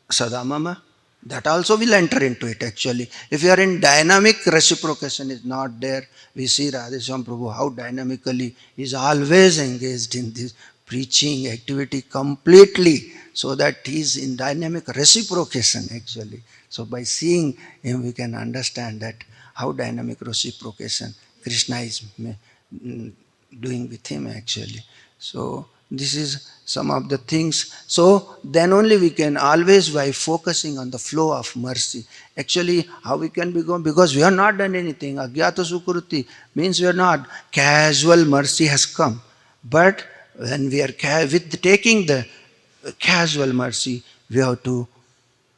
Sadamama, that also will enter into it actually. If you are in dynamic, reciprocation is not there. We see Radheswam Prabhu how dynamically he is always engaged in this preaching activity completely, so that he is in dynamic reciprocation actually. So by seeing him we can understand that how dynamic reciprocation Krishna is doing with him actually. So this is some of the things. So then only we can always, by focusing on the flow of mercy. Actually, how we can become, because we have not done anything. Agyata Sukruti means we are not. Casual mercy has come. But when we are with taking the casual mercy, we have to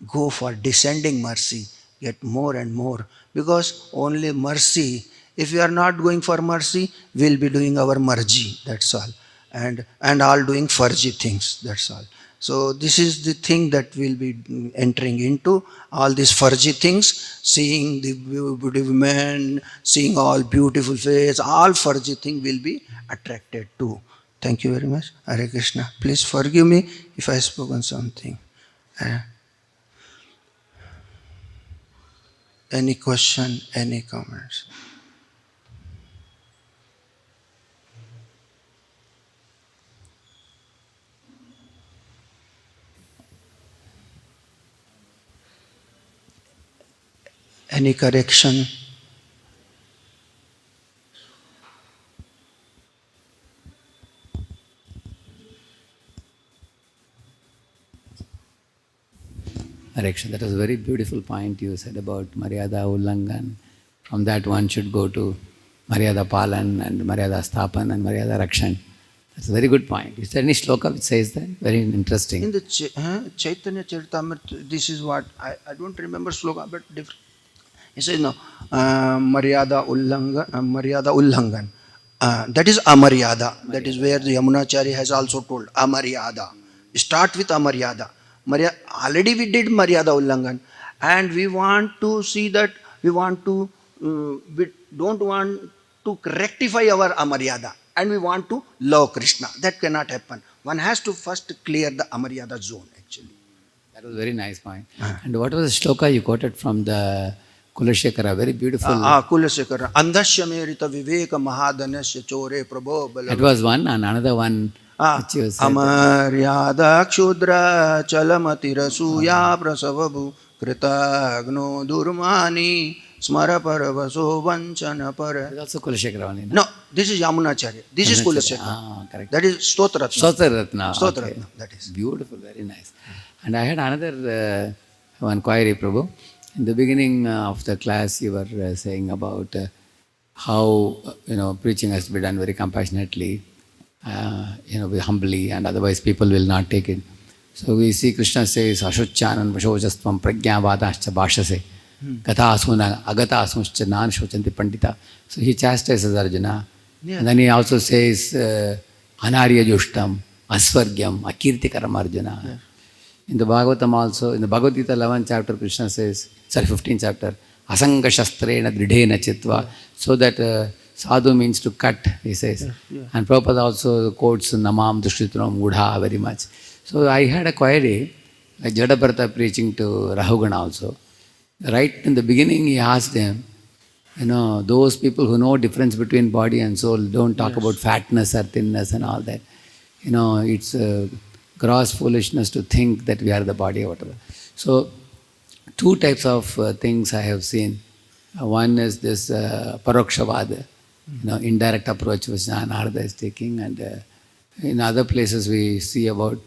go for descending mercy, get more and more. Because only mercy, if we are not going for mercy, we will be doing our marji, that's all. And all doing farji things, that's all. So this is the thing that we'll be entering into, all these farji things, seeing the beautiful men, seeing all beautiful face, all farji thing will be attracted to. Thank you very much. Hare Krishna. Please forgive me if I spoken something. Any question, any comments? Any correction? Hare Krishna, that was a very beautiful point you said about Maryada Ullangan. From that one should go to Maryada Palan and Maryada Sthapan and Maryada Rakshan. That's a very good point. Is there any shloka which says that? Very interesting. In the Chaitanya Charitamrita, this is what, I don't remember shloka, but different. He says, no, Maryada Ullangan. That is Amaryada. That is where the Yamunachari has also told, Amaryada. Start with Amaryada. Already we did Maryada Ullangan. And we want to see that, we don't want to rectify our Amaryada. And we want to love Krishna. That cannot happen. One has to first clear the Amaryada zone, actually. That was a very nice point. And what was the shloka you quoted from the Kulashekara? Very beautiful. Kulashekara. Andhasya merita viveka mahadanasya chore prabho bala. That was one, and another one which you said. Amaryada kshudra chalamatira suya prasavabu kritagno durmani smara paravaso vanchana para. It is also Kulashekara one. No, this is Yamunacharya. This is Kulashekara. Correct. That is Stotratna. Stotratna. Stotratna. Okay. That is beautiful, very nice. And I had another one query, Prabhu. In the beginning of the class, you were saying about how preaching has to be done very compassionately, humbly, and otherwise people will not take it. So we see Krishna says, Ashuchanan Vashojastvam Pragyavadascha Bhashase Gata Asuna Agata Asuncha Nan Shochanti Pandita. So he chastises Arjuna. Yeah. And then he also says, Anarya Jushtam, Asvargyam, Akirtikaram Arjuna. Yeah. In the Bhagavatam also, in the Bhagavad Gita 11th chapter, Krishna says, 15th chapter, Asanga Shastrena Dridhena Chitva. So that sadhu means to cut, he says. Yeah, yeah. And Prabhupada also quotes Namam Dushritram Mudha very much. So I had a query, like Jadabharata preaching to Rahugana also. Right in the beginning, he asked them, those people who know difference between body and soul don't talk about fatness or thinness and all that. It's gross foolishness to think that we are the body or whatever. So, two types of things I have seen. One is this Parokshavad, indirect approach which Narada is taking, and in other places we see about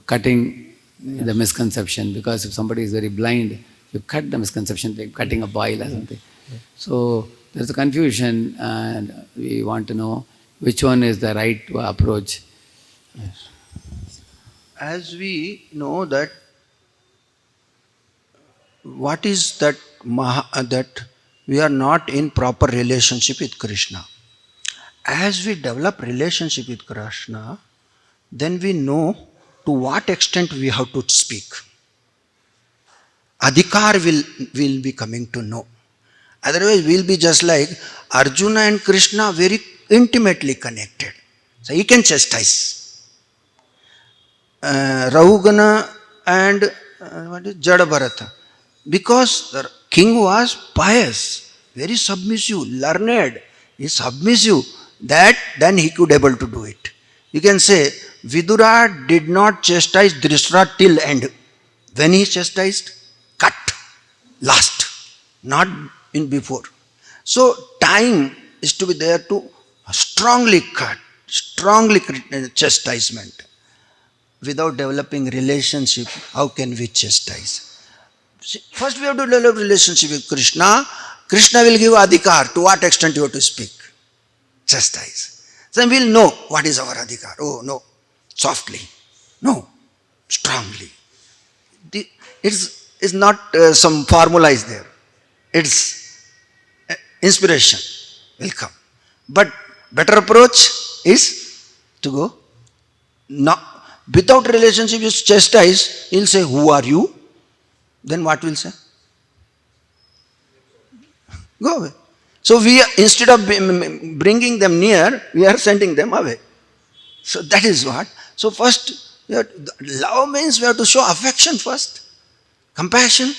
cutting the misconception, because if somebody is very blind, you cut the misconception, like cutting a boil or something. So there's a confusion, and we want to know which one is the right approach. Yes. As we know that, what is that that we are not in proper relationship with Krishna. As we develop relationship with Krishna, then we know to what extent we have to speak. Adhikar will be coming to know. Otherwise, we'll be just like Arjuna and Krishna, very intimately connected. So he can chastise. Rahugana and Jadabharata. Because the king was pious, very submissive, learned, he is submissive, that then he could able to do it. You can say, Vidura did not chastise Drishtara till end. When he chastised, cut, last, not in before. So time is to be there to strongly cut, strongly chastisement. Without developing relationship, how can we chastise? First we have to develop relationship with Krishna. Krishna will give adhikar, to what extent you have to speak, chastise. Then we will know what is our adhikar. Oh no, softly. No, strongly. It's not some formula is there. It's inspiration will come. But better approach is to go. Not, without relationship, you chastise, he'll say, who are you? Then what will say? Go away. So we, instead of bringing them near, we are sending them away. So that is what. So first, love means we have to show affection first. Compassion.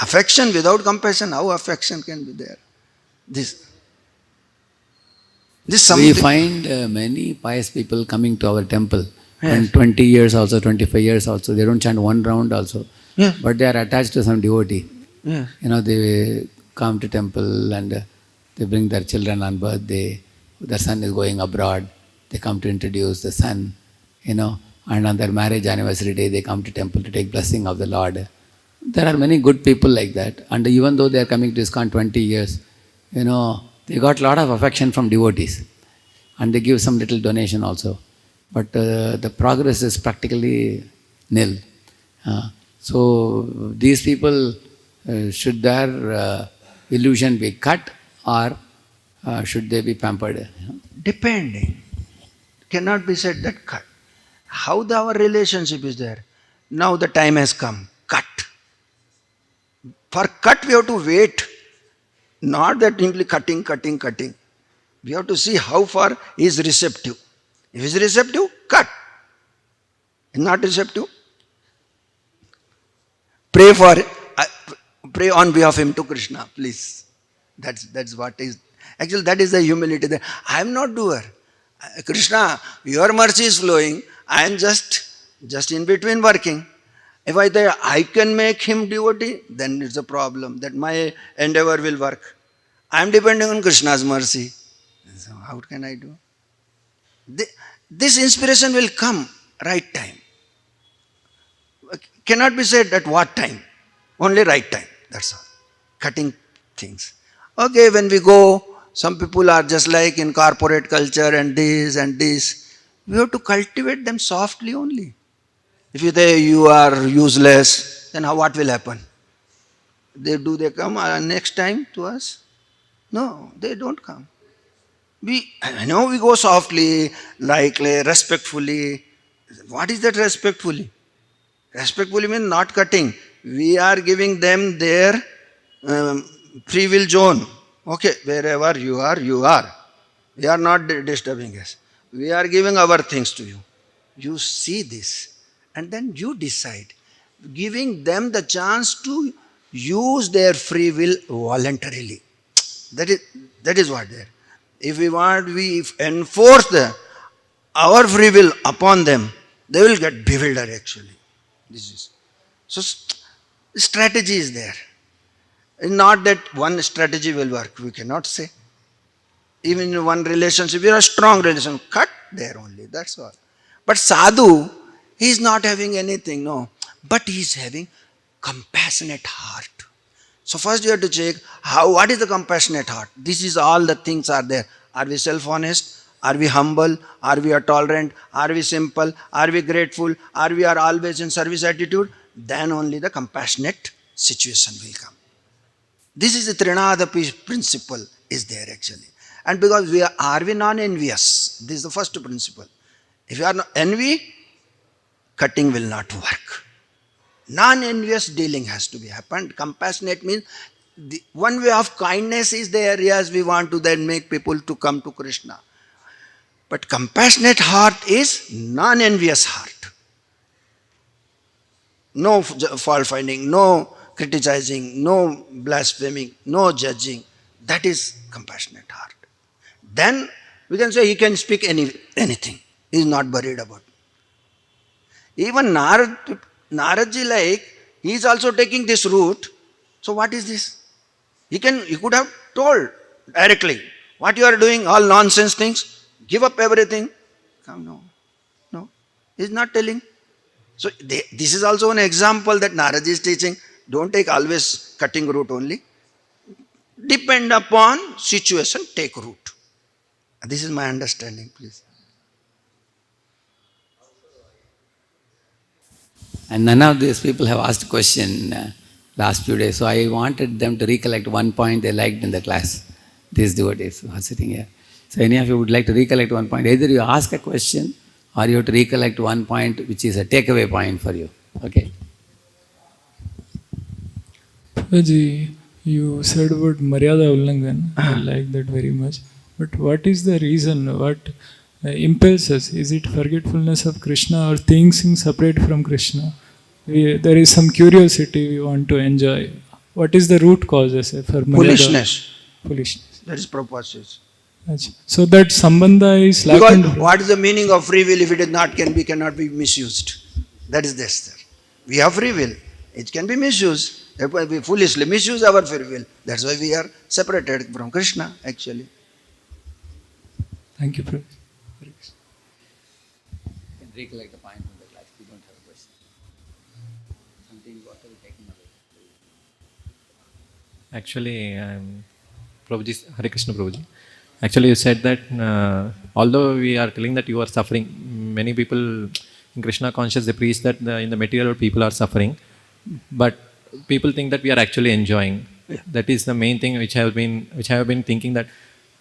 Affection, without compassion, how affection can be there? This we find many pious people coming to our temple. Yes. And 20 years also, 25 years also, they don't chant one round also. Yes. But they are attached to some devotee. Yes. They come to temple and they bring their children on birthday. Their son is going abroad. They come to introduce the son, and on their marriage anniversary day, they come to temple to take blessing of the Lord. There are many good people like that. And even though they are coming to ISKCON 20 years, they got a lot of affection from devotees. And they give some little donation also. But the progress is practically nil. So these people should their illusion be cut, or should they be pampered? Depending. Cannot be said that cut. How our relationship is there? Now the time has come. Cut. For cut we have to wait. Not that simply cutting. We have to see how far he is receptive. If he is receptive, cut. If not receptive, pray for, pray on behalf of him to Krishna, please. That's what is. Actually, that is the humility. That I am not doer. Krishna, your mercy is flowing. I am just in between working. If I think I can make him devotee, then it's a problem that my endeavor will work. I am depending on Krishna's mercy. So how can I do? This inspiration will come right time. Cannot be said at what time. Only right time. That's all. Cutting things. Okay, when we go, some people are just like in corporate culture and this. We have to cultivate them softly only. If you say you are useless, then what will happen? They come next time to us? No, they don't come. I know we go softly, lightly, respectfully. What is that respectfully? Respectfully means not cutting. We are giving them their free will zone. Okay, wherever you are, you are. We are not disturbing us. We are giving our things to you. You see this and then you decide. Giving them the chance to use their free will voluntarily. That is what there. If we enforce our free will upon them, they will get bewildered actually. This is. So strategy is there. Not that one strategy will work, we cannot say. Even in one relationship, we have a strong relationship, cut there only, that's all. But sadhu, he is not having anything, no. But he is having compassionate heart. So first you have to check, what is the compassionate heart? This is all the things are there. Are we self-honest? Are we humble? Are we tolerant? Are we simple? Are we grateful? Are we always in service attitude? Then only the compassionate situation will come. This is the Trinada principle is there actually. And because are we non-envious? This is the first principle. If you are not envy, cutting will not work. Non-envious dealing has to be happened. Compassionate means one way of kindness is there. Yes, we want to then make people to come to Krishna. But compassionate heart is non-envious heart. No fault finding, no criticizing, no blaspheming, no judging. That is compassionate heart. Then we can say he can speak anything. He is not worried about it. Even Naradji, like, he is also taking this route. So what is this? He could have told directly, what you are doing, all nonsense things, give up everything. Come, no. He is not telling. So this is also an example that Naradji is teaching. Don't take always cutting route only. Depend upon situation, take route. This is my understanding, please. And none of these people have asked a question last few days. So I wanted them to recollect one point they liked in the class. These devotees who are sitting here. So any of you would like to recollect one point. Either you ask a question or you have to recollect one point which is a takeaway point for you. Okay? Prabhuji, you said about Maryada Ullangan. I like that very much. But what is the reason? What impels us? Is it forgetfulness of Krishna or things separate from Krishna? There is some curiosity we want to enjoy. What is the root causes for Maryada? Foolishness. That is Prabhupada. So that sambandha is lacking. Because what is the meaning of free will if it is cannot be misused? That is this. We have free will. It can be misused. Therefore, we foolishly misuse our free will. That's why we are separated from Krishna, actually. Thank you, Prabhu. You can recollect the point from the class. We don't have a question. Something got to be taken away. Actually, Prabhuji, Hare Krishna Prabhuji. Actually, you said that although we are telling that you are suffering, many people in Krishna conscious, they preach that in the material world people are suffering, but people think that we are actually enjoying. That is the main thing which I have been thinking, that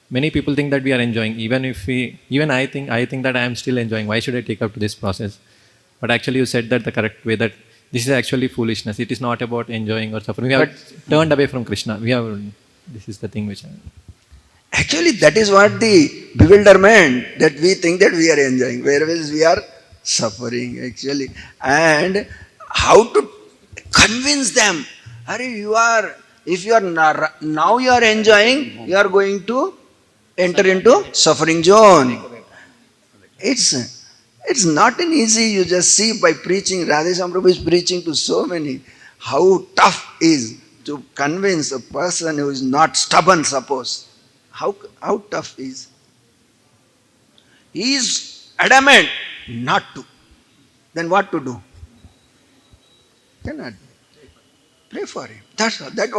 many people think that we are enjoying. Even I think that I am still enjoying. Why should I take up to this process? But actually, you said that the correct way, that this is actually foolishness. It is not about enjoying or suffering. We have turned away from Krishna. This is the thing which I. Actually, that is what the bewilderment, that we think that we are enjoying, whereas we are suffering actually. And how to convince them? If you are now you are enjoying, you are going to enter into suffering zone. It's not an easy. You just see by preaching. Radheshyam Prabhu is preaching to so many. How tough is to convince a person who is not stubborn. Suppose how tough is. He is adamant not to. Then what to do? Cannot. Pray for him. That's all. That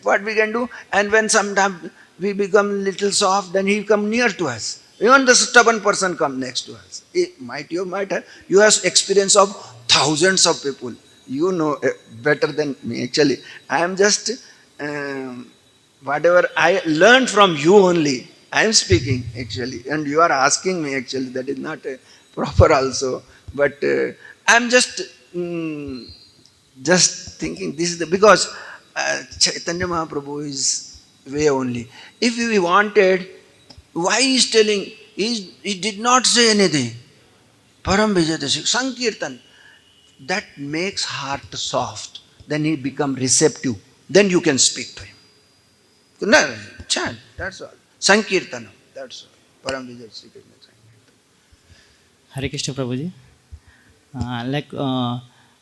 what we can do. And when sometimes we become little soft, then he come near to us. Even the stubborn person come next to us. You have experience of thousands of people. You know better than me actually. I am just whatever I learned from you only. I am speaking actually, and you are asking me actually. That is not proper also. But I am just thinking this is because Chaitanya Mahaprabhu is way only. If we wanted, why he is telling? He did not say anything. Param Vijayadasi, Sankirtan. That makes heart soft. Then he become receptive. Then you can speak to him. No, chant, that's all. Sankirtanam, that's all. Param Vijayadasi. Hare Krishna Prabhuji.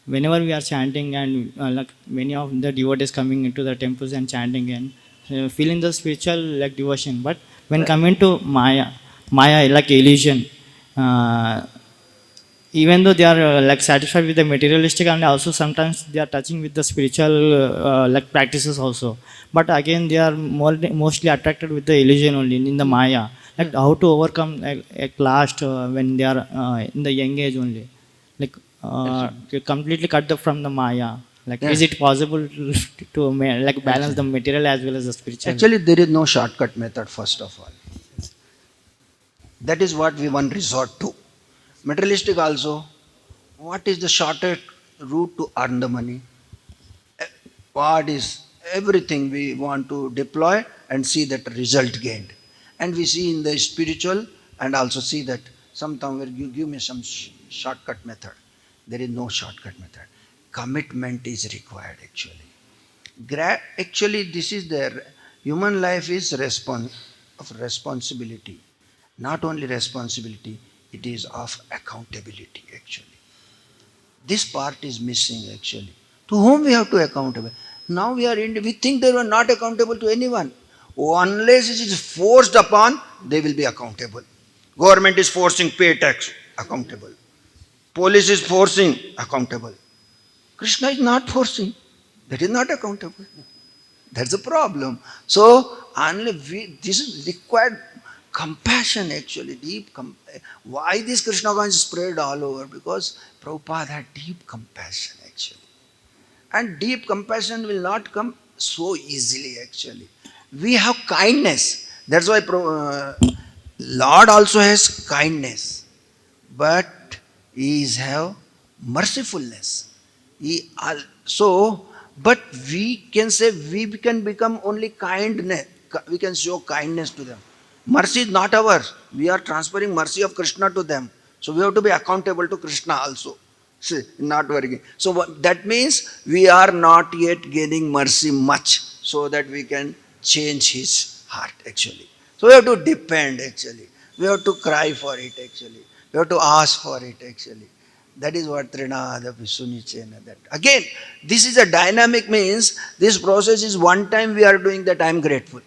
Whenever we are chanting and like many of the devotees coming into the temples and chanting and feeling the spiritual like devotion, but when coming to Maya like illusion, even though they are like satisfied with the materialistic and also sometimes they are touching with the spiritual like practices also, but again they are mostly attracted with the illusion only in the Maya. Like how to overcome at last when they are in the young age only, like to completely cut from the Maya. Like, is it possible to like balance the material as well as the spiritual? Actually, there is no shortcut method. First of all, that is what we want resort to. Materialistic also. What is the shortest route to earn the money? What is everything we want to deploy and see that result gained? And we see in the spiritual and also see that sometime where you give me some shortcut method. There is no shortcut method. Commitment is required actually. Actually, this is there. Human life is of responsibility. Not only responsibility, it is of accountability actually. This part is missing actually. To whom we have to accountable? Now we think they were not accountable to anyone. Unless it is forced upon, they will be accountable. Government is forcing, pay tax, accountable. Police is forcing, accountable. Krishna is not forcing. That is not accountable. That's the problem. So, this is required compassion actually, why this Krishna consciousness is spread all over? Because Prabhupada had deep compassion actually. And deep compassion will not come so easily actually. We have kindness. That's why Lord also has kindness. But He have mercifulness. But we can say we can become only kindness. We can show kindness to them. Mercy is not ours. We are transferring mercy of Krishna to them. So we have to be accountable to Krishna also. See, not working. So that means we are not yet gaining mercy much so that we can change his heart actually. So we have to depend actually. We have to cry for it actually. We have to ask for it actually. That is what Trinadapi Sunichena. That again, this is a dynamic means this process is one time we are doing that I am grateful.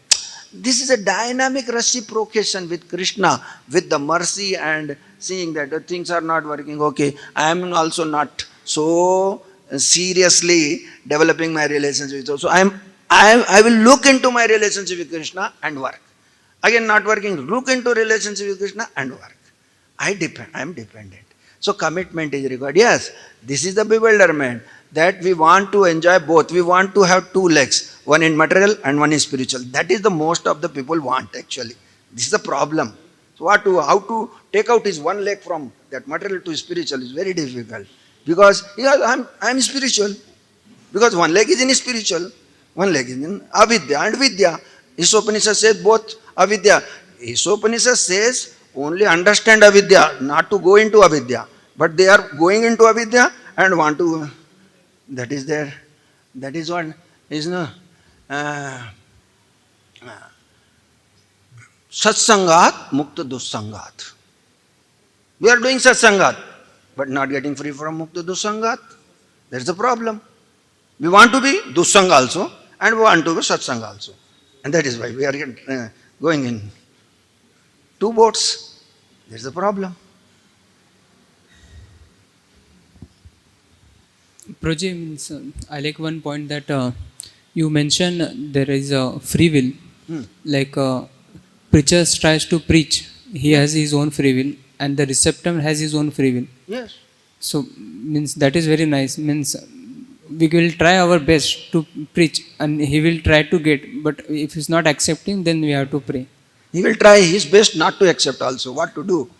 This is a dynamic reciprocation with Krishna, with the mercy and seeing that the things are not working. Okay, I am also not so seriously developing my relationship with. So I will look into my relationship with Krishna and work. Again, not working, look into relationship with Krishna and work. I am dependent. So commitment is required. Yes, this is the bewilderment. that we want to enjoy both. We want to have two legs, one in material and one in spiritual. That is the most of the people want actually. This is the problem. So how to take out his one leg from that material to spiritual is very difficult. Because I'm spiritual. Because one leg is in spiritual, one leg is in avidya and vidya. Isopanishad says both avidya. Isopanishad says only understand avidya, not to go into avidya. But they are going into avidya and want to, that is there, that is what is no, satsangat mukta dussangat. We are doing satsangat, but not getting free from mukta dussangat. That's the problem. We want to be dussanga also and we want to be satsanga also. And that is why we are going in two boats. That's the problem. Prabhuji, means I like one point that you mentioned there is a free will. Like preacher tries to preach, he has his own free will, and the receptor has his own free will. Yes. So means that is very nice. Means we will try our best to preach, and he will try to get. But if he's not accepting, then we have to pray. He will try his best not to accept also. What to do?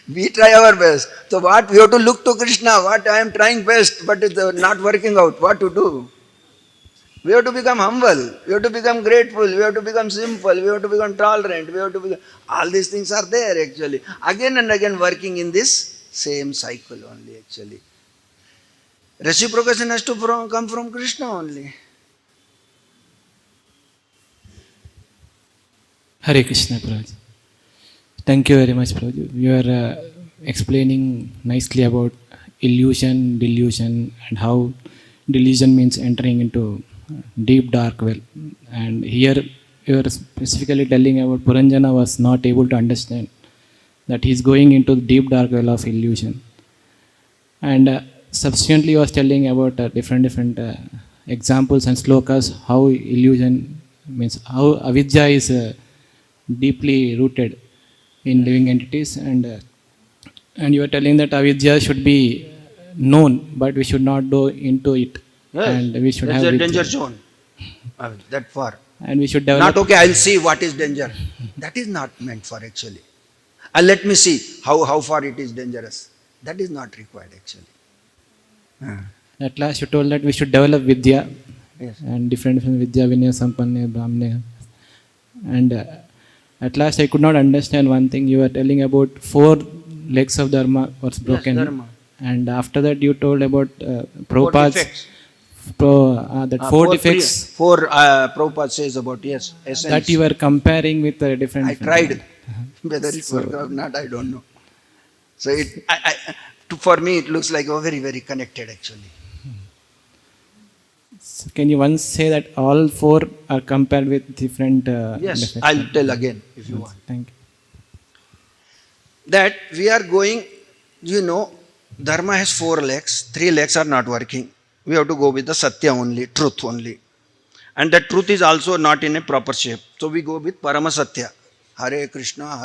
We try our best. So what? We have to look to Krishna. What I am trying best, but it's not working out. What to do? We have to become humble. We have to become grateful. We have to become simple. We have to become tolerant. We have to become... All these things are there actually. Again and again working in this same cycle only actually. Reciprocation has to come from Krishna only. Hare Krishna, Prabhu. Thank you very much, Prabhu. You are explaining nicely about illusion, delusion, and how delusion means entering into deep dark well. And here you are specifically telling about Puranjana was not able to understand that he is going into the deep dark well of illusion. And subsequently you was telling about different examples and slokas, how illusion means, how avidya is deeply rooted in living entities, and you are telling that avidya should be known, but we should not go into it. Yes, and we should that's have a vidya. danger zone. That far. And we should develop. Not okay, I'll see what is danger. That is not meant for actually. And let me see how far it is dangerous. That is not required actually. At last you told that we should develop vidya. Yes. And different vidya, vinaya, sampanna, brahmana. And at last I could not understand one thing. You were telling about 4 legs of dharma was broken. Yes, dharma. And after that you told about Four Prabhupada's defects. 4 defects Prabhupada says about, yes, essence. that you were comparing with different. I tried. Whether it worked or not, I don't know. So for me, it looks like very, very connected actually. So can you once say that all 4 are compared with different Yes, defects? I'll tell again if you want. Thank you. That we are going, dharma has 4 legs, 3 legs are not working. We have to go with the satya only, truth only. And that truth is also not in a proper shape. So we go with Parama Satya. Hare Krishna,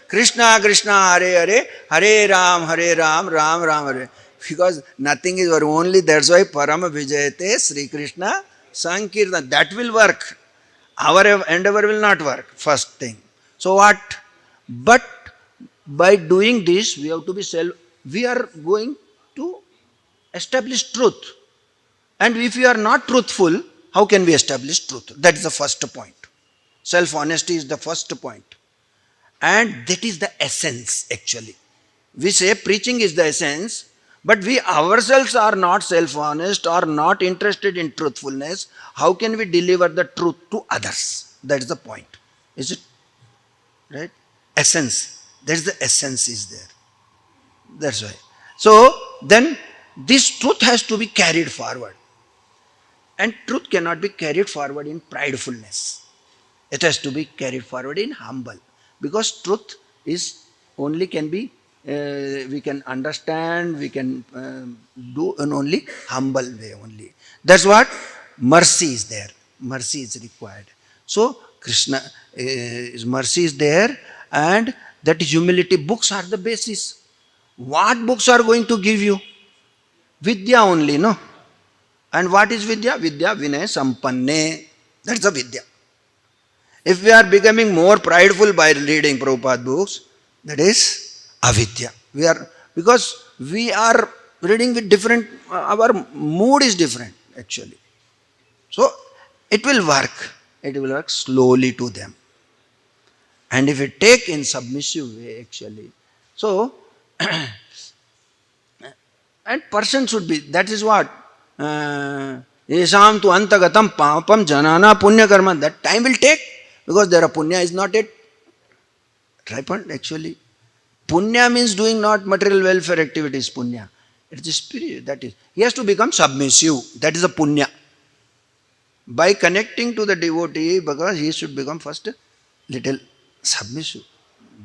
Krishna Krishna, Hare Hare, Hare Ram, Ram Ram, Hare. Because nothing is only, that's why Parama Vijayate, Sri Krishna, Sankirtan. That will work. Our endeavor will not work, first thing. So what? But by doing this, we have to be we are going to establish truth. And if we are not truthful, how can we establish truth? That is the first point. Self-honesty is the first point. And that is the essence actually. We say preaching is the essence, but we ourselves are not self-honest or not interested in truthfulness. How can we deliver the truth to others? That is the point. Is it? Right? Essence. That is the essence is there. That's why. So then this truth has to be carried forward. And truth cannot be carried forward in pridefulness. It has to be carried forward in humble. Because truth is only can be, we can understand, we can do in only humble way only. That's what mercy is there. Mercy is required. So Krishna, mercy is there, and that humility books are the basis. What books are going to give you? Vidya only, no? And what is Vidya? Vidya Vinay Sampanne. That's the Vidya. If we are becoming more prideful by reading Prabhupada books, that is avidya. Because we are reading with different, our mood is different actually. So it will work. It will work slowly to them. And if we take in submissive way actually, so and person should be, that is what yesham tu antagatam papam janana punya karma, that time will take, because their punya is not yet ripened actually. Punya means doing not material welfare activities, punya. It is spirit, that is. He has to become submissive, that is a punya. By connecting to the devotee, because he should become first little submissive.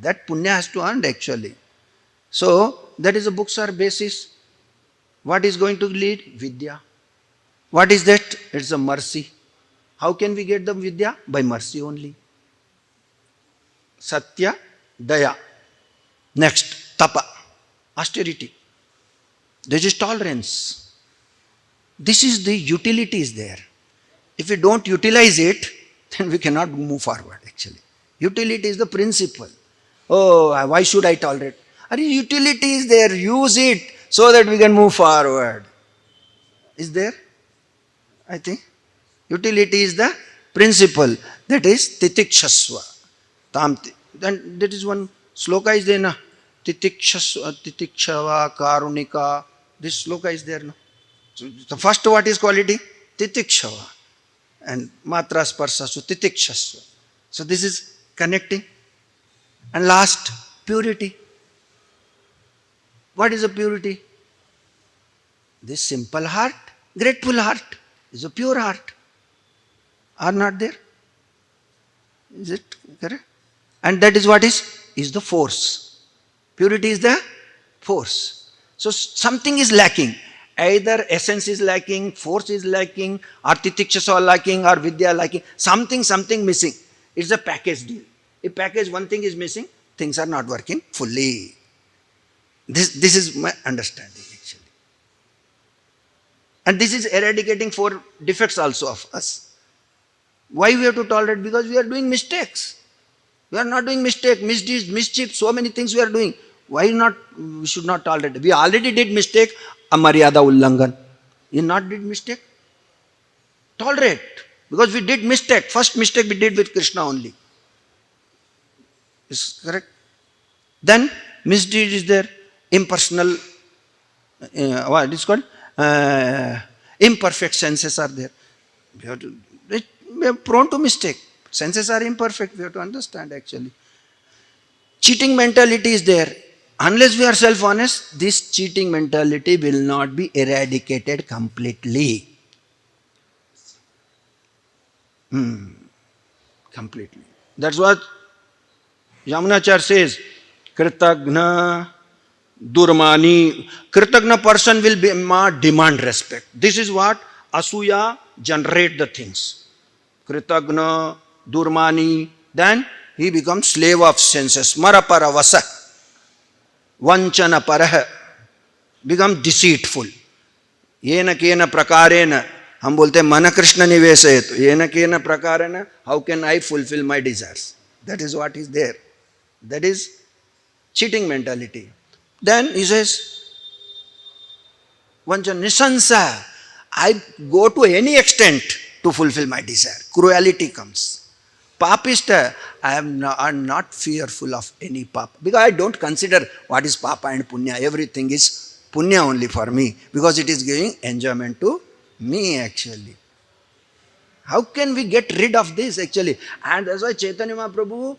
That punya has to earn actually. So, that is the books are basis. What is going to lead? Vidya. What is that? It's a mercy. How can we get the Vidya? By mercy only. Satya, Daya. Next, Tapa, austerity. This is tolerance. This is the utility is there. If we don't utilize it, then we cannot move forward actually. Utility is the principle. Oh, why should I tolerate? Utility is there, use it so that we can move forward. Is there? I think. Utility is the principle. That is titikshasva. Then that is one sloka is there, na? Titikshasva, titikshava, karunika. This sloka is there, no? So the first what is quality? Titikshava. And matra sparsasu, titikshasva. So this is connecting. And last, purity. What is a purity? This simple heart, grateful heart is a pure heart. Are not there? Is it correct? And that is what is the force. Purity is the force. So something is lacking. Either essence is lacking, force is lacking, or titikshasa lacking, or vidya lacking. Something missing. It's a package deal. If package one thing is missing, things are not working fully. This is my understanding actually. And this is eradicating 4 defects also of us. Why we have to tolerate? Because we are doing mistakes. We are not doing mistake, misdeeds, mischief, so many things we are doing. Why not? We should not tolerate. We already did mistake, a maryada ullangan. You not did mistake? Tolerate. Because we did mistake. First mistake we did with Krishna only. Is correct? Then misdeed is there. Impersonal, what is called? Imperfect senses are there. We are prone to mistake. Senses are imperfect. We have to understand actually. Cheating mentality is there. Unless we are self-honest, this cheating mentality will not be eradicated completely. Completely. That's what Yamunachar says. Kritagna Durmani. Kritagna person will demand respect. This is what Asuya generate the things. Kritagna, Durmani. Then he becomes slave of senses. Marapara vasa. Vanchana paraha. Become deceitful. Yena kena prakarena. हम बोलते हैं मन कृष्ण निवेश है तो येन केन प्रकारेण how can I fulfill my desires? That is what is there. That is cheating mentality. Then he says, Vancha nisansa, I go to any extent to fulfill my desire. Cruelty comes. Papista, I'm not fearful of any papa. Because I don't consider what is papa and punya. Everything is punya only for me. Because it is giving enjoyment to me actually. How can we get rid of this actually? And that's why Chaitanya Mahaprabhu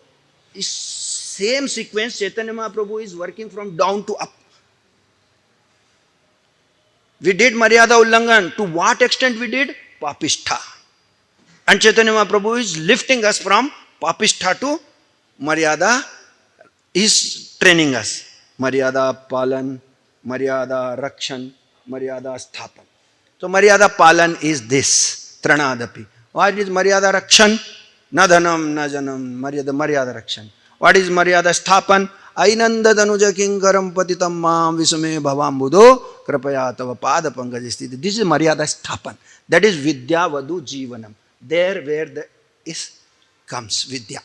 is same sequence. Chaitanya Mahaprabhu is working from down to up. We did Maryada Ullangan. To what extent we did? Papistha. And Chaitanya Mahaprabhu is lifting us from Papistha to Maryada. Is training us. Maryada Palan, Maryada Rakshan, Maryada Sthapan. So Maryada Palan is this. Tranadapi. What is Maryada Rakshan? Na dhanam, na janam. Maryada Rakshan. What is Maryada Sthapan? Ainanda danuja kinkaram patitam mam visume bhavam buddho krapaya tava pada pankajastiti. This is Maryada Sthapan. That is Vidya Vadu Jivanam. There where the is comes Vidya.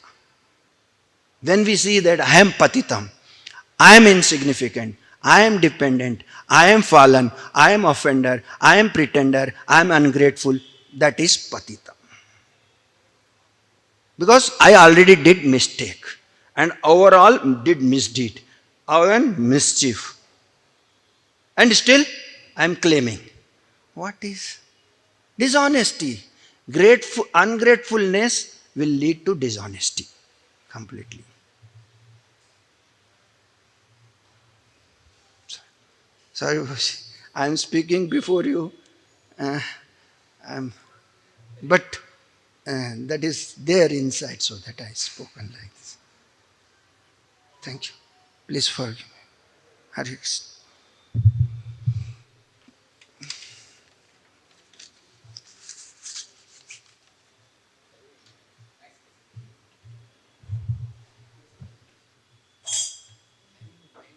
When we see that I am patitam, I am insignificant, I am dependent, I am fallen, I am offender, I am pretender, I am ungrateful, that is patitam. Because I already did mistake and overall did misdeed, and mischief. And still I am claiming. What is? Dishonesty. Ungratefulness will lead to dishonesty completely. Sorry, I am speaking before you, uh, but that is there inside, so that I spoken like this. Thank you. Please forgive me. Hare Krishna.